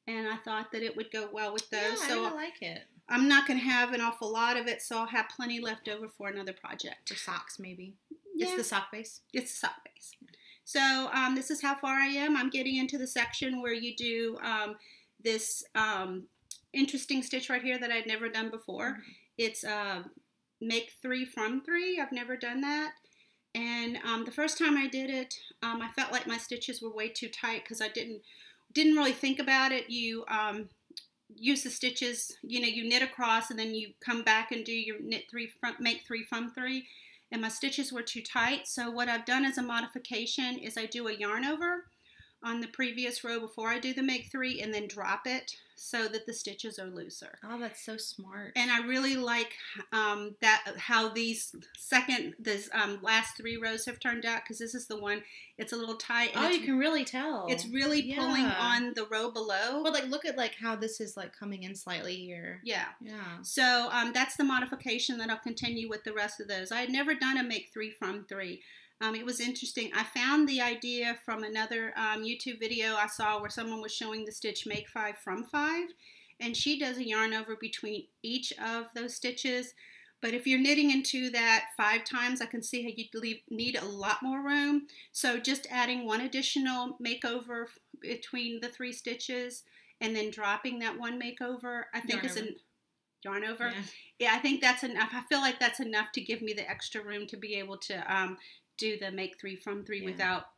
and I thought that it would go well with those. Yeah, so I really like it. I'm not going to have an awful lot of it, so I'll have plenty left over for another project. Or socks, maybe. Yeah. It's the sock base. It's the sock base. So this is how far I am. I'm getting into the section where you do this interesting stitch right here that I'd never done before. Mm-hmm. It's make 3 from 3. I've never done that. And the first time I did it, I felt like my stitches were way too tight because I didn't really think about it. You use the stitches, you knit across and then you come back and do your make 3 from 3. And my stitches were too tight, so what I've done as a modification is I do a yarn over on the previous row before I do the make 3 and then drop it so that the stitches are looser. Oh, that's so smart. And I really like how these last 3 rows have turned out, because this is the one, it's a little tight. And you can really tell. It's really pulling on the row below. Well, look at how this is coming in slightly here. Yeah. Yeah. So that's the modification that I'll continue with the rest of those. I had never done a make 3 from 3. It was interesting. I found the idea from another YouTube video I saw where someone was showing the stitch make 5 from 5, and she does a yarn over between each of those stitches. But if you're knitting into that 5 times, I can see how you need a lot more room. So just adding one additional makeover between the 3 stitches and then dropping that one makeover, I think yarn over. Yeah. Yeah, I think that's enough. I feel like that's enough to give me the extra room to be able to do the make 3 from 3 without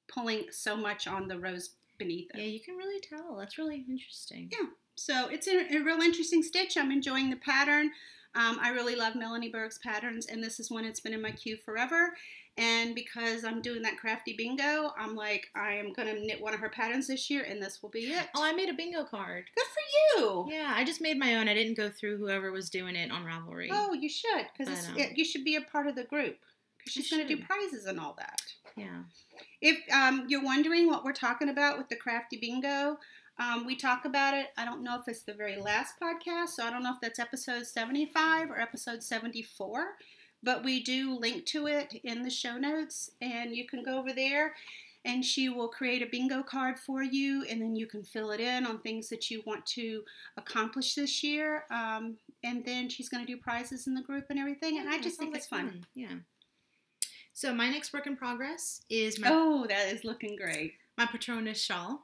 pulling so much on the rows beneath it. Yeah, you can really tell. That's really interesting. Yeah, so it's a real interesting stitch. I'm enjoying the pattern. I really love Melanie Berg's patterns, and this is one that's been in my queue forever. And because I'm doing that crafty bingo, I'm like, I am going to knit one of her patterns this year, and this will be it. Oh, I made a bingo card. Good for you. Yeah, I just made my own. I didn't go through whoever was doing it on Ravelry. Oh, you should, because you should be a part of the group. Because she's going to do prizes and all that. Yeah. If you're wondering what we're talking about with the crafty bingo, we talk about it. I don't know if it's the very last podcast, so I don't know if that's episode 75 or episode 74. But we do link to it in the show notes, and you can go over there, and she will create a bingo card for you, and then you can fill it in on things that you want to accomplish this year. And then she's going to do prizes in the group and everything, and I just think it's fun. Yeah. So my next work in progress is my... Oh, that is looking great. My Patronus shawl.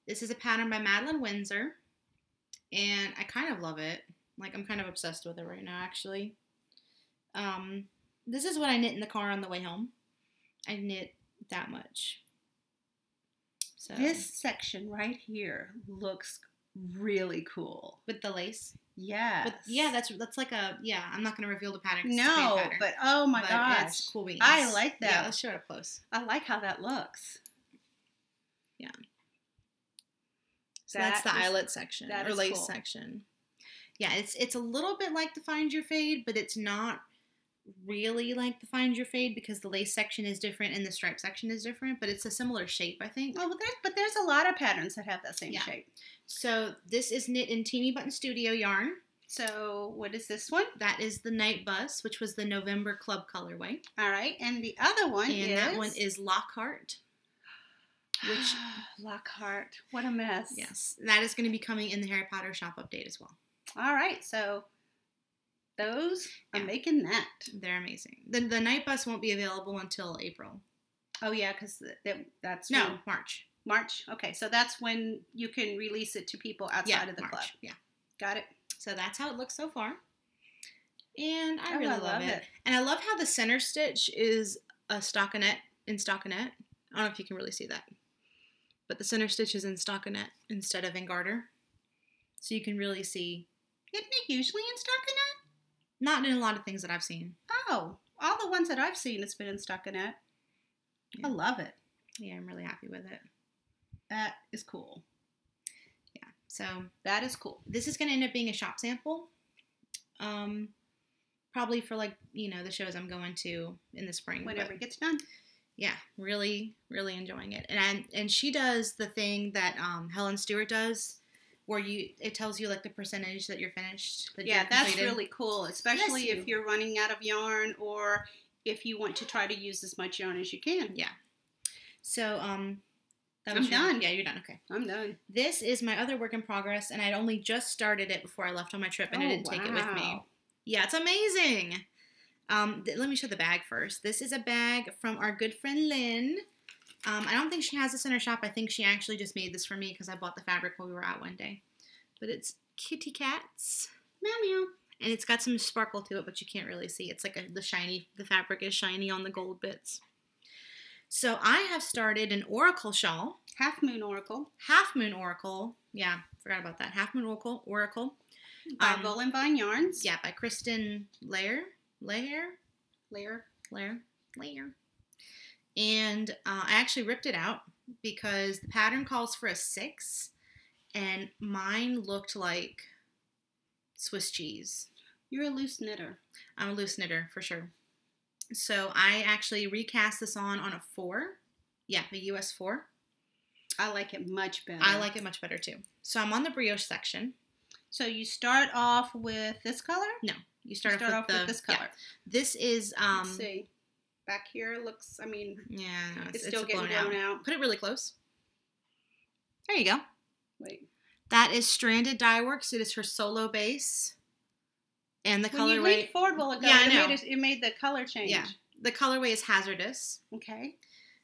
This is a pattern by Madeline Windsor, and I kind of love it. Like, I'm kind of obsessed with it right now, actually. This is what I knit in the car on the way home. I knit that much. So this section right here looks really cool. With the lace? Yeah. But yeah, that's like a, I'm not going to reveal the pattern. No, pattern, but oh my gosh. It's cool beans. I like that. Yeah, let's show it up close. I like how that looks. Yeah. So that's the eyelet section, or lace section. Yeah, it's a little bit like the Find Your Fade, but it's not really like the Find Your Fade because the lace section is different and the stripe section is different, but it's a similar shape, I think. Oh, but there's a lot of patterns that have that same shape. So this is knit in Teenybutton Studio yarn. So what is this one? That is the Night Bus, which was the November Club colorway. All right, and the other one that one is Lockhart. Which Lockhart, what a mess. Yes, that is going to be coming in the Harry Potter shop update as well. All right, so those are making that. They're amazing. The Night Bus won't be available until April. Oh yeah, because that's March. March. Okay, so that's when you can release it to people outside of the club. Yeah, got it. So that's how it looks so far, and I really love it. And I love how the center stitch is a stockinette in stockinette. I don't know if you can really see that, but the center stitch is in stockinette instead of in garter, so you can really see. Isn't it usually in stockinette? Not in a lot of things that I've seen. Oh, all the ones that I've seen, it's been in stockinette. Yeah. I love it. Yeah, I'm really happy with it. That is cool. Yeah, so that is cool. This is going to end up being a shop sample. Probably for the shows I'm going to in the spring. Whenever it gets done. Yeah, really, really enjoying it. And she does the thing that Helen Stewart does, where it tells you the percentage that you're finished. That's really cool, especially if you're running out of yarn or if you want to try to use as much yarn as you can. Yeah. So I'm done. Yeah, you're done. Okay. I'm done. This is my other work in progress, and I'd only just started it before I left on my trip, and I didn't take it with me. Yeah, it's amazing. Let me show the bag first. This is a bag from our good friend Lynn. I don't think she has this in her shop. I think she actually just made this for me because I bought the fabric while we were out one day. But it's kitty cats. Meow meow. And it's got some sparkle to it, but you can't really see. It's like the fabric is shiny on the gold bits. So I have started an Oracle shawl. Half Moon Oracle. Half Moon Oracle. Yeah, forgot about that. Half Moon Oracle. By Wool and Vine Yarns. Yeah, by Kristen Lair. And I actually ripped it out because the pattern calls for a 6, and mine looked like Swiss cheese. You're a loose knitter. I'm a loose knitter, for sure. So I actually recast this on a 4. Yeah, a US 4. I like it much better. I like it much better, too. So I'm on the brioche section. So you start off with this color? No. You start off with this color. Yeah. This is, let's see. Back here looks, yeah, it's still getting blown out. Put it really close. There you go. Wait. That is Stranded Dye Works. It is her solo base. And the colorway. When you leaned forward while ago, it made the color change. Yeah. The colorway is Hazardous. Okay.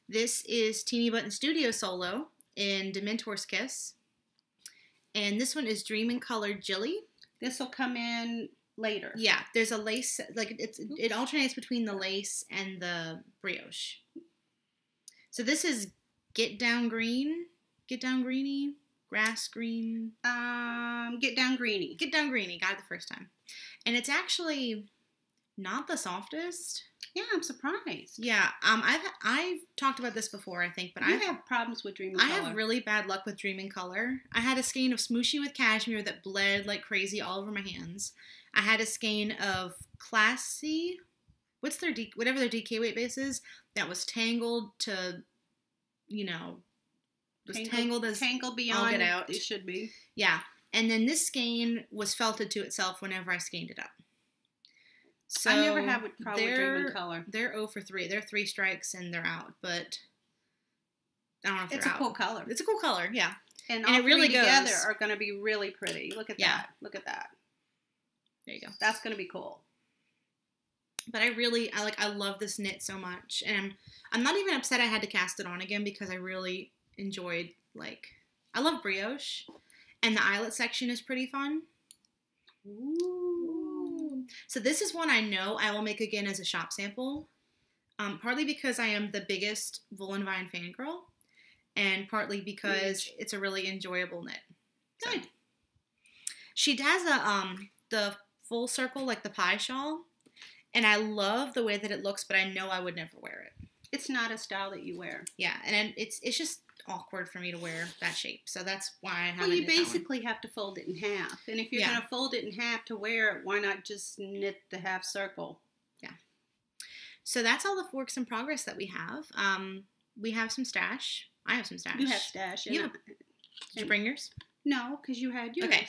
This is Teenybutton Studio Solo in Dementor's Kiss. And this one is Dream in Color Jilly. This will come in later. Yeah, there's a lace, like it alternates between the lace and the brioche. So this is Get Down Green, Get Down Greeny, Grass Green. Get Down Greeny. Get Down Greeny, got it the first time. And it's actually not the softest. Yeah, I'm surprised. Yeah, I've talked about this before, I think, but I have problems with Dream in Color. Color. I have really bad luck with Dream in Color. I had a skein of Smooshy with Cashmere that bled like crazy all over my hands. I had a skein of Classy, whatever their DK weight base is, that was tangled to, tangled beyond get out. It should be. Yeah, and then this skein was felted to itself whenever I skeined it up. So I never have a problem with Dream in Color. They're 0 for 3. They're 3 strikes and they're out, but I don't know if it's they're out. It's a cool color. It's a cool color, yeah. And all it really three together are going to be really pretty. Look at that. Look at that. There you go. That's going to be cool. But I love this knit so much, and I'm not even upset I had to cast it on again because I really enjoyed, I love brioche, and the eyelet section is pretty fun. Ooh. So this is one I know I will make again as a shop sample, partly because I am the biggest Wool and Vine fangirl, and partly because it's a really enjoyable knit. Good. So. She has the full circle, like the pie shawl, and I love the way that it looks, but I know I would never wear it. It's not a style that you wear. Yeah, and it's just awkward for me to wear that shape, so that's why I haven't. Well, you basically have to fold it in half, and if you're going to fold it in half to wear it, why not just knit the half circle? Yeah. So that's all the works in progress that we have. We have some stash. I have some stash. You have stash. Did you bring yours? No, because you had yours. Okay.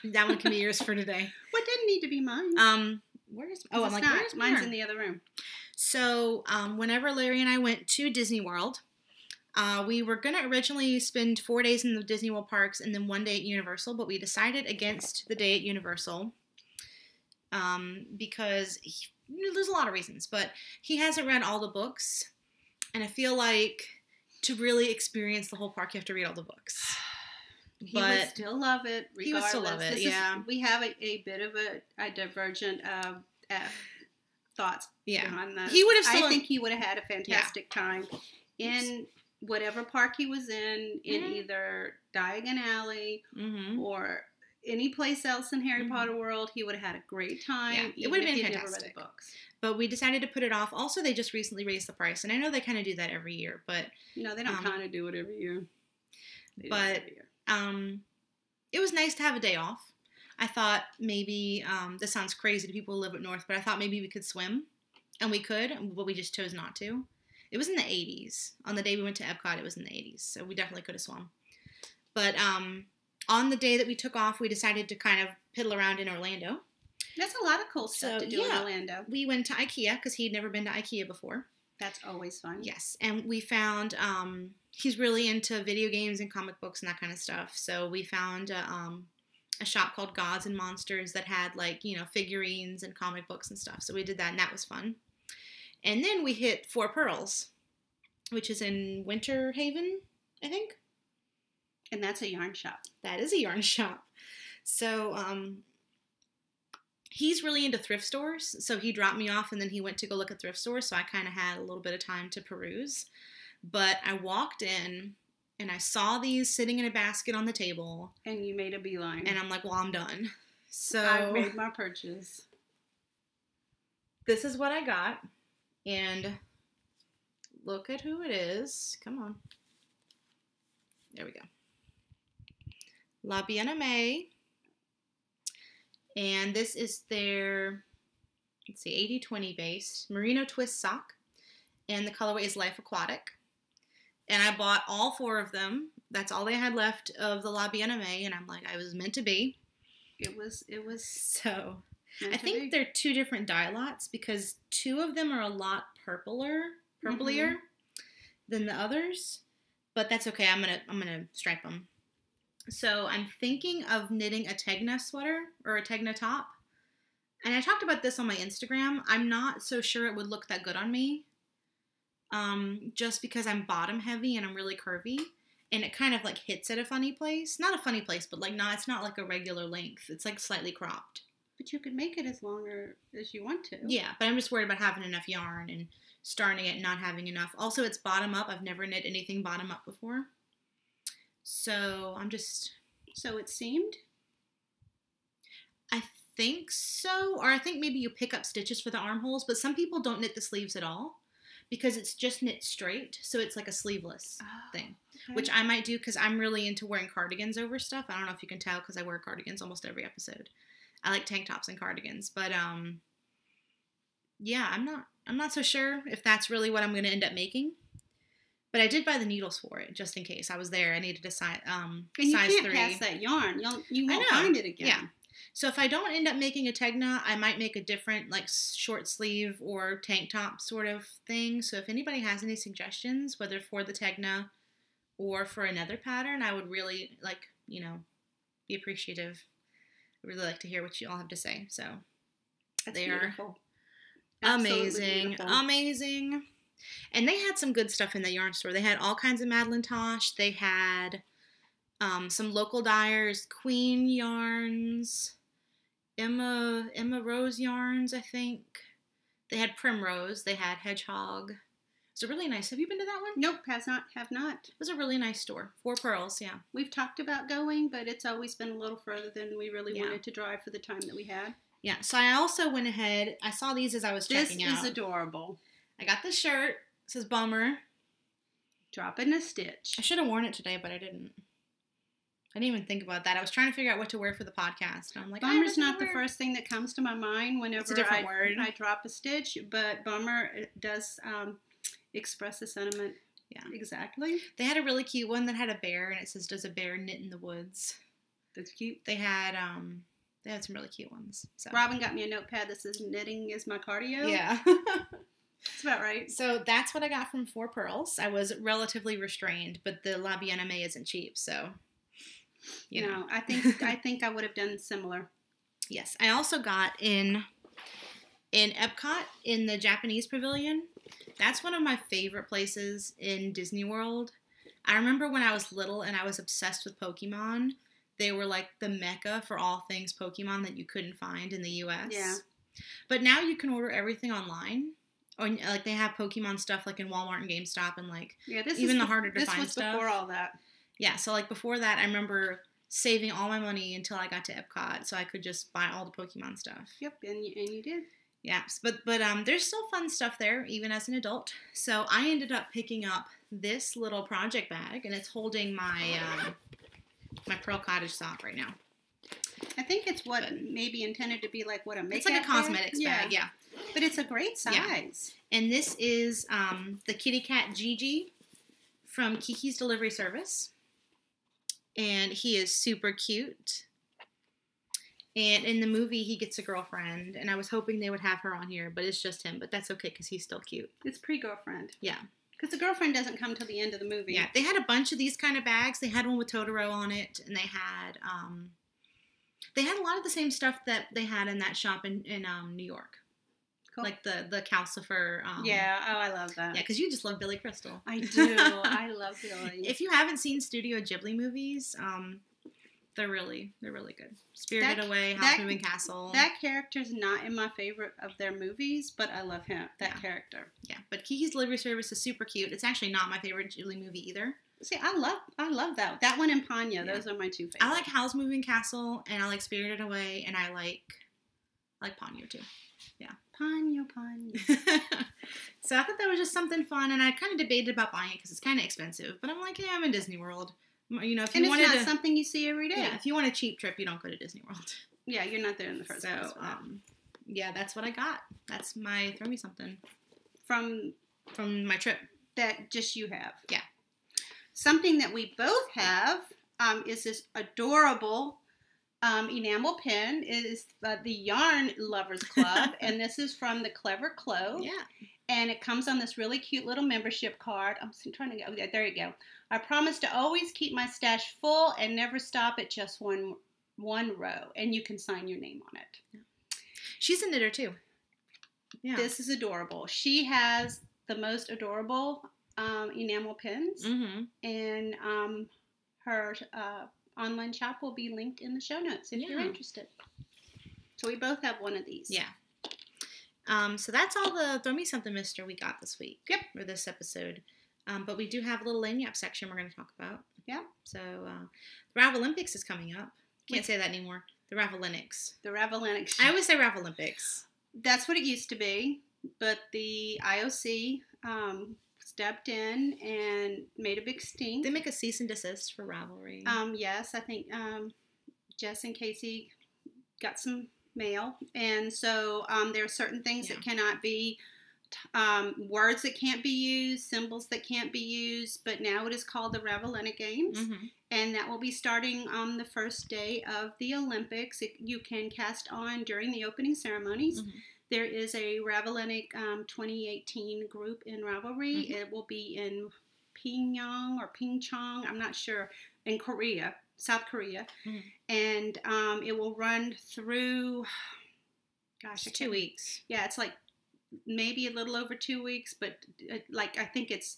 That one can be yours for today. Well, it didn't need to be mine. Where's? Oh, I'm like, where's mine's in the other room. So, whenever Larry and I went to Disney World, we were going to originally spend 4 days in the Disney World parks and then 1 day at Universal, but we decided against the day at Universal because there's a lot of reasons, but he hasn't read all the books, and I feel like to really experience the whole park, you have to read all the books. He would still love it, regardless. He would still love it, yeah. We have a bit of a divergent thoughts behind that. He would have I think he would have had a fantastic time in whatever park he was in either Diagon Alley or any place else in Harry Potter World. He would have had a great time. Yeah, it would have been fantastic. fantastic. Never read the books. But we decided to put it off. Also, they just recently raised the price, and I know they kind of do that every year, but no, they don't kind of do it every year. They but do it every year. It was nice to have a day off. I thought maybe, this sounds crazy to people who live up north, but I thought maybe we could swim, and we could, but we just chose not to. It was in the 80s. On the day we went to Epcot, it was in the 80s, so we definitely could have swum. But on the day that we took off, we decided to kind of piddle around in Orlando. That's a lot of cool stuff to do in Orlando. We went to IKEA because he'd never been to IKEA before. That's always fun. Yes, and we found, he's really into video games and comic books and that kind of stuff, so we found a shop called Gods and Monsters that had, figurines and comic books and stuff, so we did that, and that was fun. And then we hit For Purls, which is in Winter Haven, I think. And that's a yarn shop. That is a yarn shop. So, he's really into thrift stores, so he dropped me off and then he went to go look at thrift stores, so I kind of had a little bit of time to peruse. But I walked in and I saw these sitting in a basket on the table. And you made a beeline. And I'm like, well, I'm done. So I made my purchase. This is what I got. And look at who it is. Come on. There we go. La Bien-Aimée. And this is their, 80-20 base, merino twist sock. And the colorway is Life Aquatic. And I bought all 4 of them. That's all they had left of the La Bien-Aimée. And I'm like, I was meant to be. It was so. I think they're 2 different dye lots because 2 of them are a lot purplier than the others. But that's okay. I'm gonna stripe them. So I'm thinking of knitting a Tegna sweater or a Tegna top. And I talked about this on my Instagram. I'm not so sure it would look that good on me. Just because I'm bottom heavy and I'm really curvy. and it kind of like hits at a funny place. Not a funny place, but like it's not like a regular length. It's like slightly cropped. But you could make it as longer as you want to. Yeah, but I'm just worried about having enough yarn and starting it and not having enough. Also, it's bottom up. I've never knit anything bottom up before. So I'm just... So it's seamed? I think so. Or I think maybe you pick up stitches for the armholes, but some people don't knit the sleeves at all because it's just knit straight. So it's like a sleeveless thing, which I might do because I'm really into wearing cardigans over stuff. I don't know if you can tell because I wear cardigans almost every episode. I like tank tops and cardigans, but yeah, I'm not so sure if that's really what I'm going to end up making. But I did buy the needles for it just in case. I was there. I needed a size and you size can't 3. pass that yarn. You won't find it again. Yeah. So if I don't end up making a tegna, I might make a different like short sleeve or tank top sort of thing. So if anybody has any suggestions, whether for the tegna or for another pattern, I would really be appreciative. I really like to hear what you all have to say. So That's they beautiful. are amazing. Amazing. And they had some good stuff in the yarn store. They had all kinds of Madeline Tosh. They had some local dyers, Queen yarns, Emma Rose yarns, I think. They had Primrose. They had Hedgehog. It's a really nice. Have you been to that one? Nope, have not. It was a really nice store. 4 Purls, yeah. We've talked about going, but it's always been a little further than we really wanted to drive for the time that we had. Yeah, so I also went ahead. I saw these as I was checking out. This is adorable. I got this shirt. It says Bummer. Dropping a stitch. I should have worn it today, but I didn't. I didn't even think about that. I was trying to figure out what to wear for the podcast. And I'm like, Bummer's not the first thing that comes to my mind whenever it's a different word. I drop a stitch, but Bummer does express the sentiment. Yeah, exactly. They had a really cute one that had a bear, and it says, "Does a bear knit in the woods?" That's cute. They had some really cute ones. So Robin got me a notepad that says "Knitting is my cardio." Yeah. That's about right. So that's what I got from 4 Purls. I was relatively restrained, but the La Bien-Aimée isn't cheap, so you know. I think I would have done similar. Yes, I also got in Epcot in the Japanese pavilion. That's one of my favorite places in Disney World. I remember when I was little and I was obsessed with Pokemon. They were like the mecca for all things Pokemon that you couldn't find in the U.S. Yeah. But now you can order everything online. Or like they have Pokemon stuff like in Walmart and GameStop and like even the harder to find stuff. This was before all that. Yeah, so like before that, I remember saving all my money until I got to Epcot so I could just buy all the Pokemon stuff. Yep, and you did. Yeah, but there's still fun stuff there even as an adult. So I ended up picking up this little project bag, and it's holding my my Pearl Cottage sock right now. I think it's maybe intended to be like what a makeup It's like a cosmetics bag, yeah. But it's a great size. Yeah. And this is the kitty cat Gigi from Kiki's Delivery Service. And he is super cute. And in the movie, he gets a girlfriend. And I was hoping they would have her on here, but it's just him. But that's okay because he's still cute. It's pre-girlfriend. Yeah. Because the girlfriend doesn't come till the end of the movie. Yeah. They had a bunch of these kind of bags. They had one with Totoro on it. And they had a lot of the same stuff that they had in that shop in New York. Cool. Like the Calcifer. Yeah, I love that. Yeah, because you just love Billy Crystal. I do. I love Billy. If you haven't seen Studio Ghibli movies, they're really good. Spirited Away, Howl's Moving Castle. That character's not in my favorite of their movies, but I love him. That character. Yeah, but Kiki's Delivery Service is super cute. It's actually not my favorite Ghibli movie either. See, I love that. That one and Ponyo. Those are my 2 favorites. I like Howl's Moving Castle, and I like Spirited Away, and I like Ponyo too. Yeah. Ponyo. So I thought that was just something fun, and I kind of debated about buying it because it's kind of expensive. But I'm like, hey, I'm in Disney World. You know, if you and wanted it's not something you see every day. Yeah, if you want a cheap trip, you don't go to Disney World. Yeah, you're not there in the first place. So, yeah, that's what I got. That's my throw me something from my trip that just you have. Yeah. Something that we both have is this adorable enamel pen. It is the Yarn Lovers Club, and this is from the Clever Clo. Yeah. And it comes on this really cute little membership card. I'm trying to go. Yeah, there you go. I promise to always keep my stash full and never stop at just one row. And you can sign your name on it. Yeah. She's a knitter too. Yeah. This is adorable. She has the most adorable enamel pins. Mm-hmm. And her online shop will be linked in the show notes if you're interested. So we both have one of these. Yeah. So that's all the Throw Me Something Mister we got this week. Yep. For this episode. But we do have a little lanyard section we're going to talk about. Yeah. So the Ravelympics is coming up. Can't say that anymore. The Ravelinics. The Ravelinics. I always say Ravelympics. That's what it used to be. But the IOC stepped in and made a big stink. They make a cease and desist for Ravelry. Yes, I think Jess and Casey got some mail. And so there are certain things that cannot be, words that can't be used, symbols that can't be used, but now it is called the Ravelina Games. Mm-hmm. And that will be starting on the first day of the Olympics. You can cast on during the opening ceremonies. Mm-hmm. There is a Ravelinic 2018 group in Ravelry. Mm-hmm. It will be in Pyongyang or Pyeongchang, I'm not sure, in Korea, South Korea. Mm-hmm. And it will run through, gosh, 2 weeks. Yeah, it's like maybe a little over 2 weeks, but like I think it's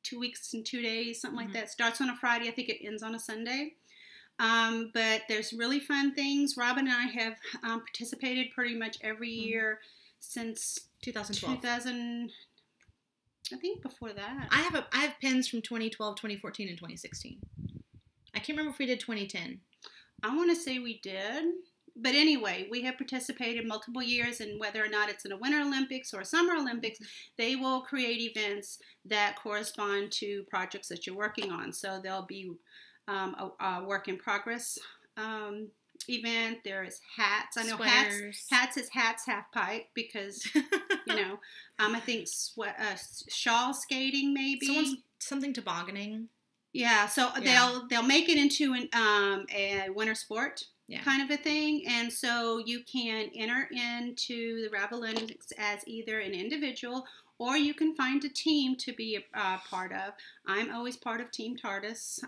2 weeks and 2 days, something like that. Starts on a Friday. I think it ends on a Sunday. But there's really fun things. Robin and I have participated pretty much every year since 2012. I think before that. I have pins from 2012, 2014, and 2016. I can't remember if we did 2010. I want to say we did. But anyway, we have participated multiple years, and whether or not it's in a Winter Olympics or a Summer Olympics, they will create events that correspond to projects that you're working on. So there'll be a work in progress event. There is hats. I know hats is hats half pipe because I think shawl skating maybe something tobogganing. Yeah, so they'll make it into a winter sport. Yeah. Kind of a thing, and so you can enter into the Ravelinics as either an individual or you can find a team to be a part of. I'm always part of Team TARDIS.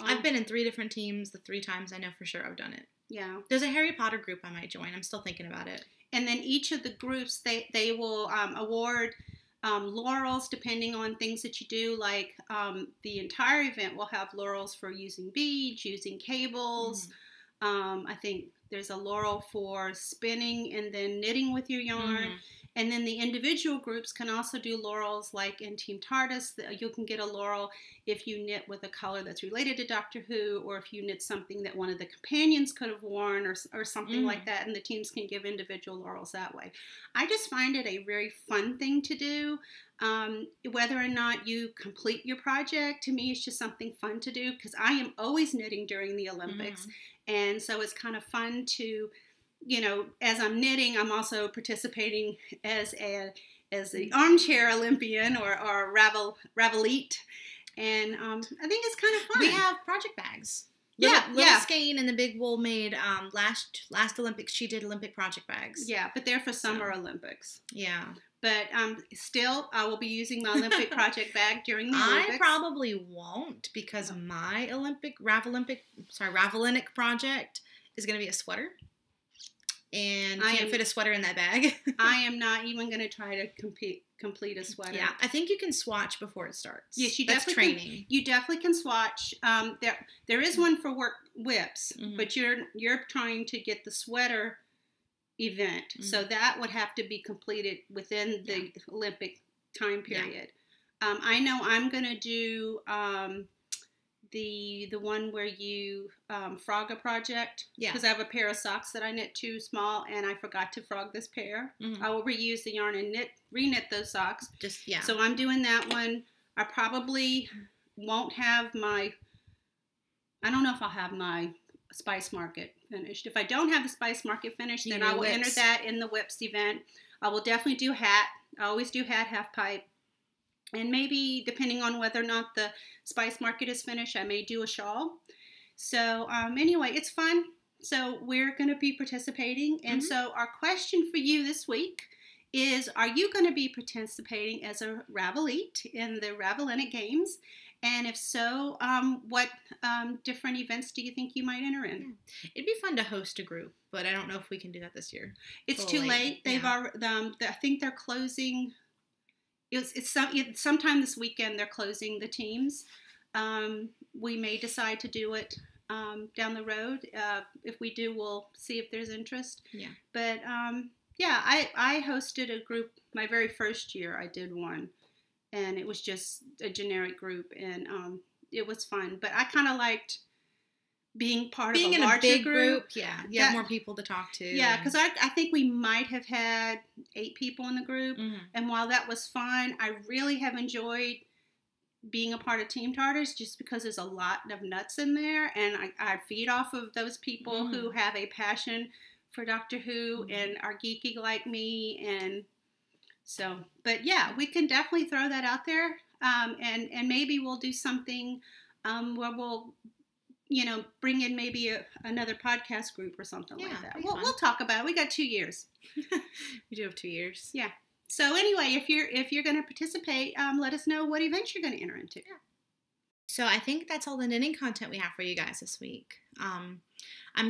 I've been in 3 different teams the 3 times I know for sure I've done it. Yeah. There's a Harry Potter group I might join. I'm still thinking about it. And then each of the groups, they will award laurels depending on things that you do. Like the entire event will have laurels for using beads, using cables. I think there's a laurel for spinning and then knitting with your yarn. And then the individual groups can also do laurels, like in Team TARDIS. You can get a laurel if you knit with a color that's related to Doctor Who, or if you knit something that one of the companions could have worn, or something like that, and the teams can give individual laurels that way. I just find it a very fun thing to do. Whether or not you complete your project, to me, it's just something fun to do, because I am always knitting during the Olympics, and so it's kind of fun to... as I'm knitting, I'm also participating as the armchair Olympian or Ravelite, and I think it's kind of fun. We have project bags. Little Skane and the Big Wool made last Olympics. She did Olympic project bags. Yeah, but they're for Summer Olympics. Yeah. But still, I will be using my Olympic project bag during the Olympics. I probably won't, because my Ravelinic project is going to be a sweater. And can't fit a sweater in that bag. I am not even going to try to complete a sweater. Yeah, I think you can swatch before it starts. Yes, That's training. You definitely can swatch. There is one for work whips, but you're trying to get the sweater event, so that would have to be completed within the Olympic time period. Yeah. I know I'm going to do the one where you frog a project, because I have a pair of socks that I knit too small, and I forgot to frog this pair. I will reuse the yarn and re-knit those socks. So I'm doing that one. I probably won't have I don't know if I'll have my Spice Market finished. If I don't have the Spice Market finished, then I will enter that in the whips event. I will definitely do hat. I always do hat, half pipe. And maybe, depending on whether or not the Spice Market is finished, I may do a shawl. So, anyway, it's fun. So, we're going to be participating. And so, our question for you this week is, are you going to be participating as a Ravelite in the Ravelina Games? And if so, what different events do you think you might enter in? It'd be fun to host a group, but I don't know if we can do that this year. It's too late. They've already, I think they're closing... sometime this weekend they're closing the teams. We may decide to do it down the road. If we do, we'll see if there's interest. Yeah. But yeah, I hosted a group my very first year. I did one, and it was just a generic group, and it was fun. But I kind of liked being part of a larger big group. Yeah, you have more people to talk to. Yeah, because I think we might have had 8 people in the group, and while that was fun, I really have enjoyed being a part of Team Tartars just because there's a lot of nuts in there, and I feed off of those people who have a passion for Doctor Who and are geeky like me, and so, but yeah, we can definitely throw that out there, and maybe we'll do something where we'll, bring in maybe another podcast group or something like that. We'll talk about it. We got 2 years. We do have 2 years. Yeah. So anyway, if you're going to participate, let us know what events you're going to enter into. Yeah. So I think that's all the knitting content we have for you guys this week. I'm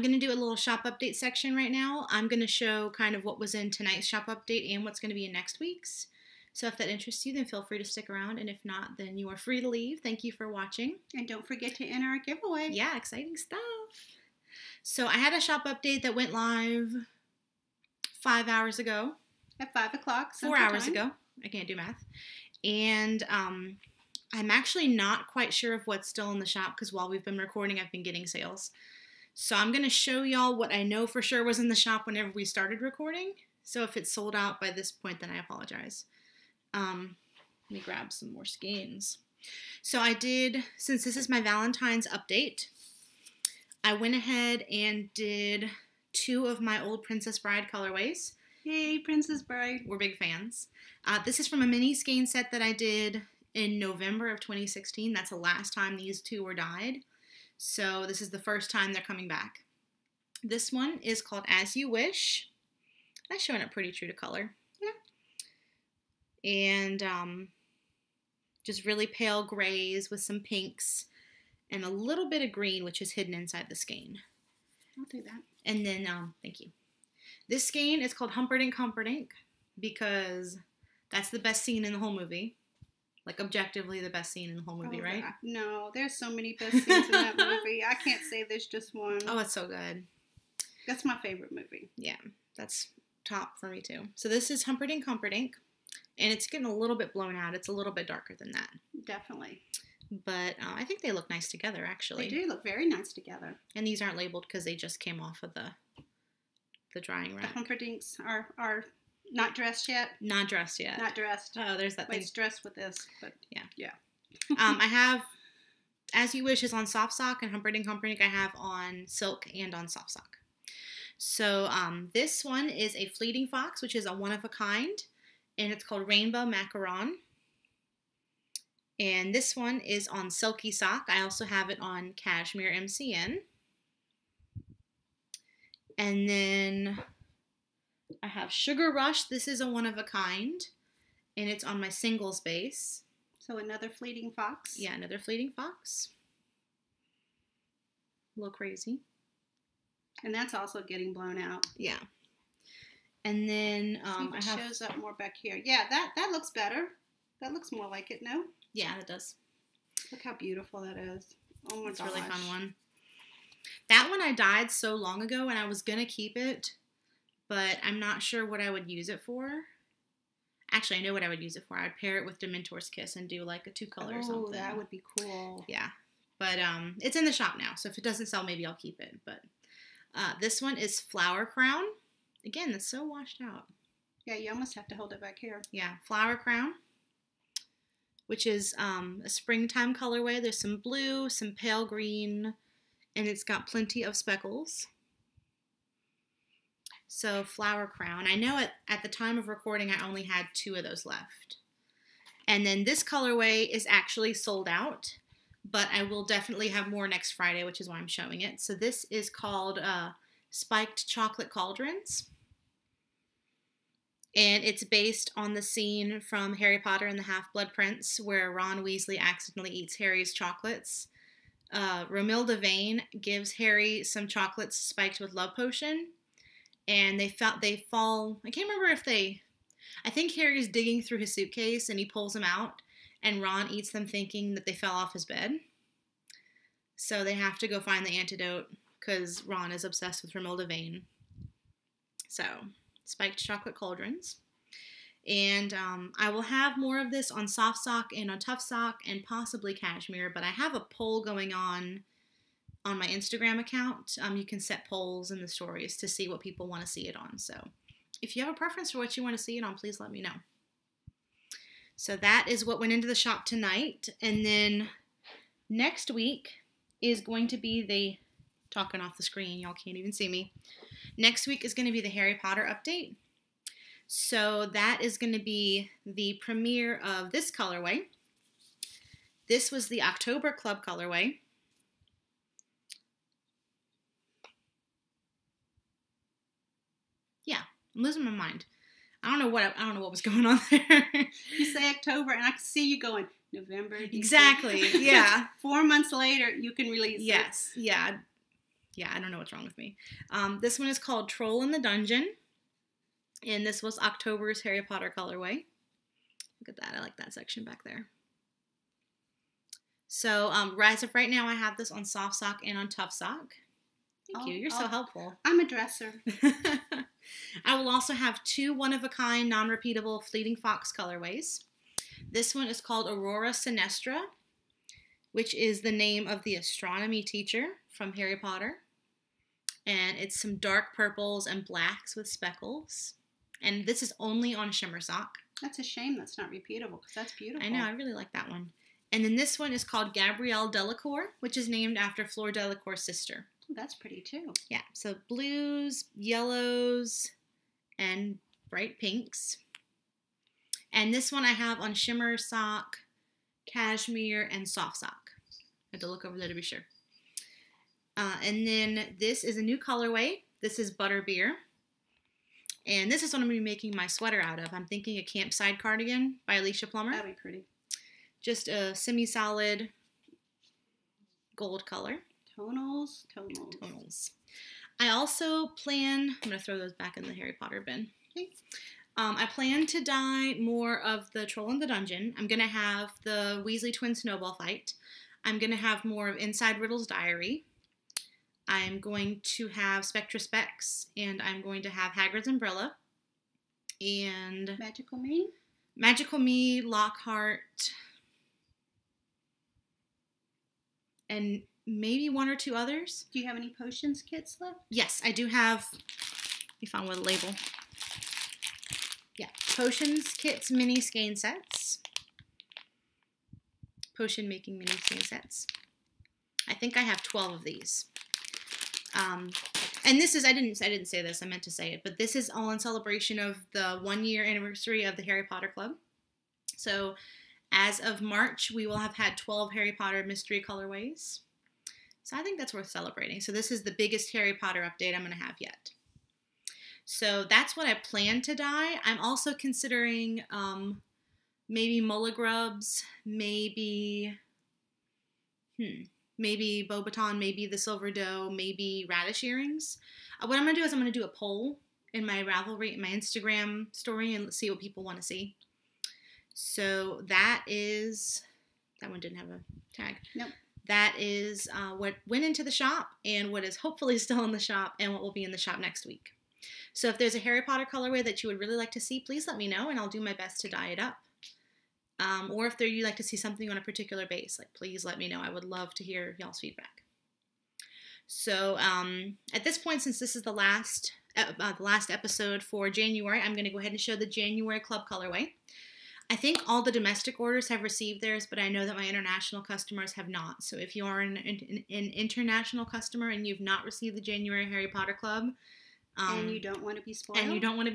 going to do a little shop update section right now. I'm going to show kind of what was in tonight's shop update and what's going to be in next week's. So if that interests you, then feel free to stick around. And if not, then you are free to leave. Thank you for watching. And don't forget to enter our giveaway. Yeah, exciting stuff. So I had a shop update that went live 5 hours ago. At 5 o'clock. 4 hours ago. I can't do math. And I'm actually not quite sure of what's still in the shop because while we've been recording, I've been getting sales. So I'm going to show y'all what I know for sure was in the shop whenever we started recording. So if it's sold out by this point, then I apologize. Let me grab some more skeins. So I did, since this is my Valentine's update, I went ahead and did 2 of my old Princess Bride colorways. Yay, Princess Bride. We're big fans. This is from a mini skein set that I did in November of 2016. That's the last time these 2 were dyed. So this is the first time they're coming back. This one is called As You Wish. That's showing up pretty true to color. And just really pale grays with some pinks and a little bit of green, which is hidden inside the skein. I'll do that. And then, thank you. This skein is called Humperdinck Humperdinck because that's the best scene in the whole movie. Like, objectively the best scene in the whole movie, right? No, there's so many best scenes in that movie. I can't say there's just one. Oh, it's so good. That's my favorite movie. Yeah, that's top for me, too. So this is Humperdinck Humperdinck. And it's getting a little bit blown out. It's a little bit darker than that. Definitely. But I think they look nice together, actually. They do look very nice together. And these aren't labeled because they just came off of the drying rack. The Humperdinks are not dressed yet? Not dressed yet. Not dressed. Oh, there's that thing. It's dressed with this, but yeah. I have As You Wish is on soft sock, and Humperdinck Humperdinck I have on silk and on soft sock. So this one is a Fleeting Fox, which is a one-of-a-kind. And it's called Rainbow Macaron. And this one is on Silky Sock. I also have it on Cashmere MCN. And then I have Sugar Rush. This is a one-of-a-kind. And it's on my singles base. So another Fleeting Fox. Yeah, another Fleeting Fox. A little crazy. And that's also getting blown out. Yeah. And then it shows up more back here. Yeah, that looks better. That looks more like it, no? Yeah, it does. Look how beautiful that is. Oh my gosh. It's a really fun one. That one I dyed so long ago, and I was going to keep it, but I'm not sure what I would use it for. Actually, I know what I would use it for. I'd pair it with Dementor's Kiss and do like a 2-color or something. Oh, that would be cool. Yeah. But it's in the shop now, so if it doesn't sell, maybe I'll keep it. But this one is Flower Crown. Again, that's so washed out. Yeah, you almost have to hold it back here. Yeah, Flower Crown, which is a springtime colorway. There's some blue, some pale green, and it's got plenty of speckles. So Flower Crown. I know at the time of recording, I only had 2 of those left. And then this colorway is actually sold out, but I will definitely have more next Friday, which is why I'm showing it. So this is called Spiked Chocolate Cauldrons. And it's based on the scene from Harry Potter and the Half-Blood Prince where Ron Weasley accidentally eats Harry's chocolates. Romilda Vane gives Harry some chocolates spiked with love potion. And they fall, I can't remember if they I think Harry's digging through his suitcase and he pulls them out, and Ron eats them thinking that they fell off his bed. So they have to go find the antidote because Ron is obsessed with Romilda Vane. So, spiked chocolate cauldrons. And I will have more of this on Soft Sock and on Tough Sock and possibly Cashmere, but I have a poll going on my Instagram account. You can set polls in the stories to see what people want to see it on. So if you have a preference for what you want to see it on, please let me know. So that is what went into the shop tonight. And then next week is going to be the, talking off the screen, y'all can't even see me. Next week is going to be the Harry Potter update. So that is going to be the premiere of this colorway. This was the October Club colorway. Yeah, I'm losing my mind. I don't know what was going on there. You say October, and I can see you going November. December. Exactly. Yeah. 4 months later, you can release it. Yes. Yeah. Yeah. I don't know what's wrong with me. This one is called Troll in the Dungeon. And this was October's Harry Potter colorway. Look at that. I like that section back there. So, as of right now, I have this on Soft Sock and on Tough Sock. Thank you. You're so helpful. I'm a dresser. I will also have 2 one-of-a-kind, non-repeatable Fleeting Fox colorways. This one is called Aurora Sinestra, which is the name of the astronomy teacher from Harry Potter. And it's some dark purples and blacks with speckles. And this is only on Shimmer Sock. That's a shame that's not repeatable, because that's beautiful. I know, I really like that one. And then this one is called Gabrielle Delacour, which is named after Fleur Delacour's sister. Oh, that's pretty too. Yeah, so blues, yellows, and bright pinks. And this one I have on Shimmer Sock, Cashmere, and Soft Sock. I have to look over there to be sure. And then this is a new colorway. This is Butterbeer. And this is what I'm going to be making my sweater out of. I'm thinking a Campside Cardigan by Alicia Plummer. That'd be pretty. Just a semi-solid gold color. Tonals. I also plan, I'm going to throw those back in the Harry Potter bin. Okay. I plan to dye more of the Troll in the Dungeon. I'm going to have the Weasley Twin Snowball fight. I'm going to have more of Inside Riddle's Diary. I'm going to have Spectra Specs, and I'm going to have Hagrid's Umbrella, and Magical Me, Lockhart, and maybe 1 or 2 others. Do you have any potions kits left? Yes, I do have. You found with a label. Yeah, potions kits, mini skein sets. Potion making mini skein sets. I think I have 12 of these. And this is, I didn't say this, I meant to say it, but this is all in celebration of the 1-year anniversary of the Harry Potter Club. So as of March, we will have had 12 Harry Potter mystery colorways. So I think that's worth celebrating. So this is the biggest Harry Potter update I'm going to have yet. So that's what I plan to dye. I'm also considering maybe Mulligrubs, maybe Beaubaton, maybe the Silver Doe, maybe Radish Earrings. What I'm going to do is I'm going to do a poll in my Ravelry, my Instagram story, and see what people want to see. So that one didn't have a tag. Nope. That is what went into the shop and what is hopefully still in the shop and what will be in the shop next week. So if there's a Harry Potter colorway that you would really like to see, please let me know and I'll do my best to dye it up. Or if you'd like to see something on a particular base, please let me know. I would love to hear y'all's feedback. So at this point, since this is the last episode for January, I'm going to go ahead and show the January Club colorway. I think all the domestic orders have received theirs, but I know that my international customers have not. So if you are an international customer and you've not received the January Harry Potter Club, and you don't want to be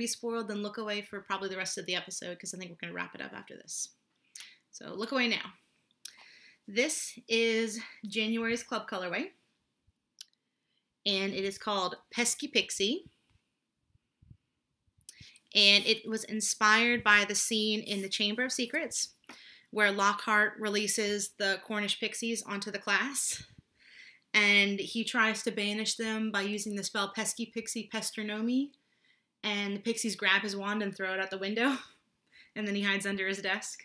spoiled, then look away for probably the rest of the episode because I think we're going to wrap it up after this. So look away now. This is January's Club colorway, and it is called Pesky Pixie. And it was inspired by the scene in the Chamber of Secrets where Lockhart releases the Cornish pixies onto the class. And he tries to banish them by using the spell Pesky Pixie Pesternomi. and the pixies grab his wand and throw it out the window, and then he hides under his desk.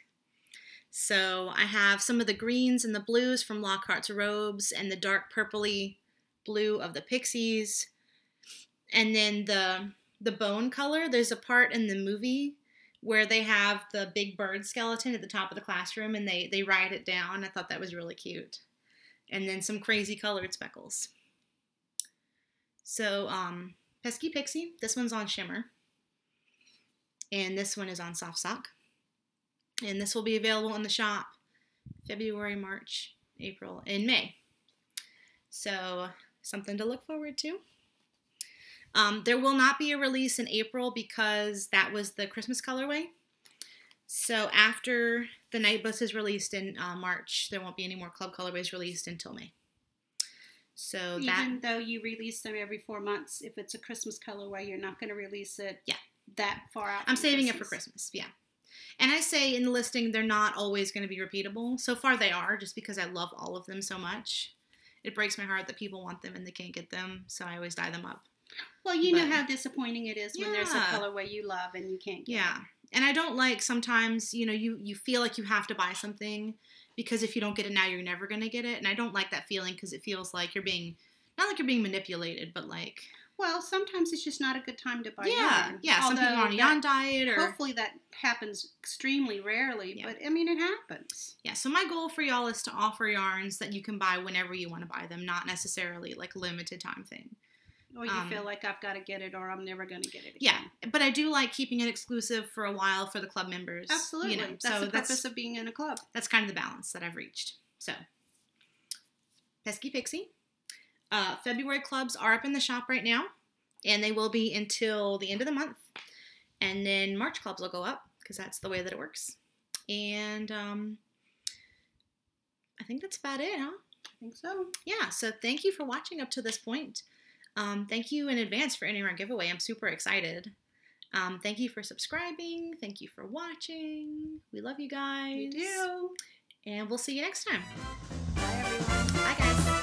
So I have some of the greens and the blues from Lockhart's robes, and the dark purpley blue of the pixies. And then the bone color, there's a part in the movie where they have the big bird skeleton at the top of the classroom, and they write it down. I thought that was really cute. And then some crazy colored speckles. So, Pesky Pixie, this one's on shimmer. And this one is on soft sock. And this will be available in the shop February, March, April, and May. So, something to look forward to. There will not be a release in April because that was the Christmas colorway. So after the Night Bus is released in March, there won't be any more club colorways released until May. So even though you release them every 4 months, if it's a Christmas colorway, you're not going to release it that far out. I'm saving it for Christmas, yeah. And I say in the listing, they're not always going to be repeatable. So far they are, just because I love all of them so much. It breaks my heart that people want them and they can't get them, so I always dye them up. Well, you know how disappointing it is when there's a colorway you love and you can't get it. And I don't like sometimes, you know, you feel like you have to buy something because if you don't get it now, you're never going to get it. And I don't like that feeling because it feels like you're being, not like you're being manipulated, but like... Well, sometimes it's just not a good time to buy yarn. Yeah, some people are on a yarn diet or... Hopefully that happens extremely rarely, but I mean, it happens. Yeah, so my goal for y'all is to offer yarns that you can buy whenever you want to buy them, not necessarily like a limited time thing. Or you feel like I've got to get it or I'm never going to get it again. Yeah, but I do like keeping it exclusive for a while for the club members. Absolutely. You know, that's the purpose of being in a club. That's kind of the balance that I've reached. So, Pesky Pixie. February clubs are up in the shop right now, and they will be until the end of the month. And then March clubs will go up, because that's the way that it works. And I think that's about it, huh? I think so. Yeah, so thank you for watching up to this point. Thank you in advance for entering our giveaway. I'm super excited. Thank you for subscribing. Thank you for watching. We love you guys. We do. And we'll see you next time. Bye, everyone. Bye, guys.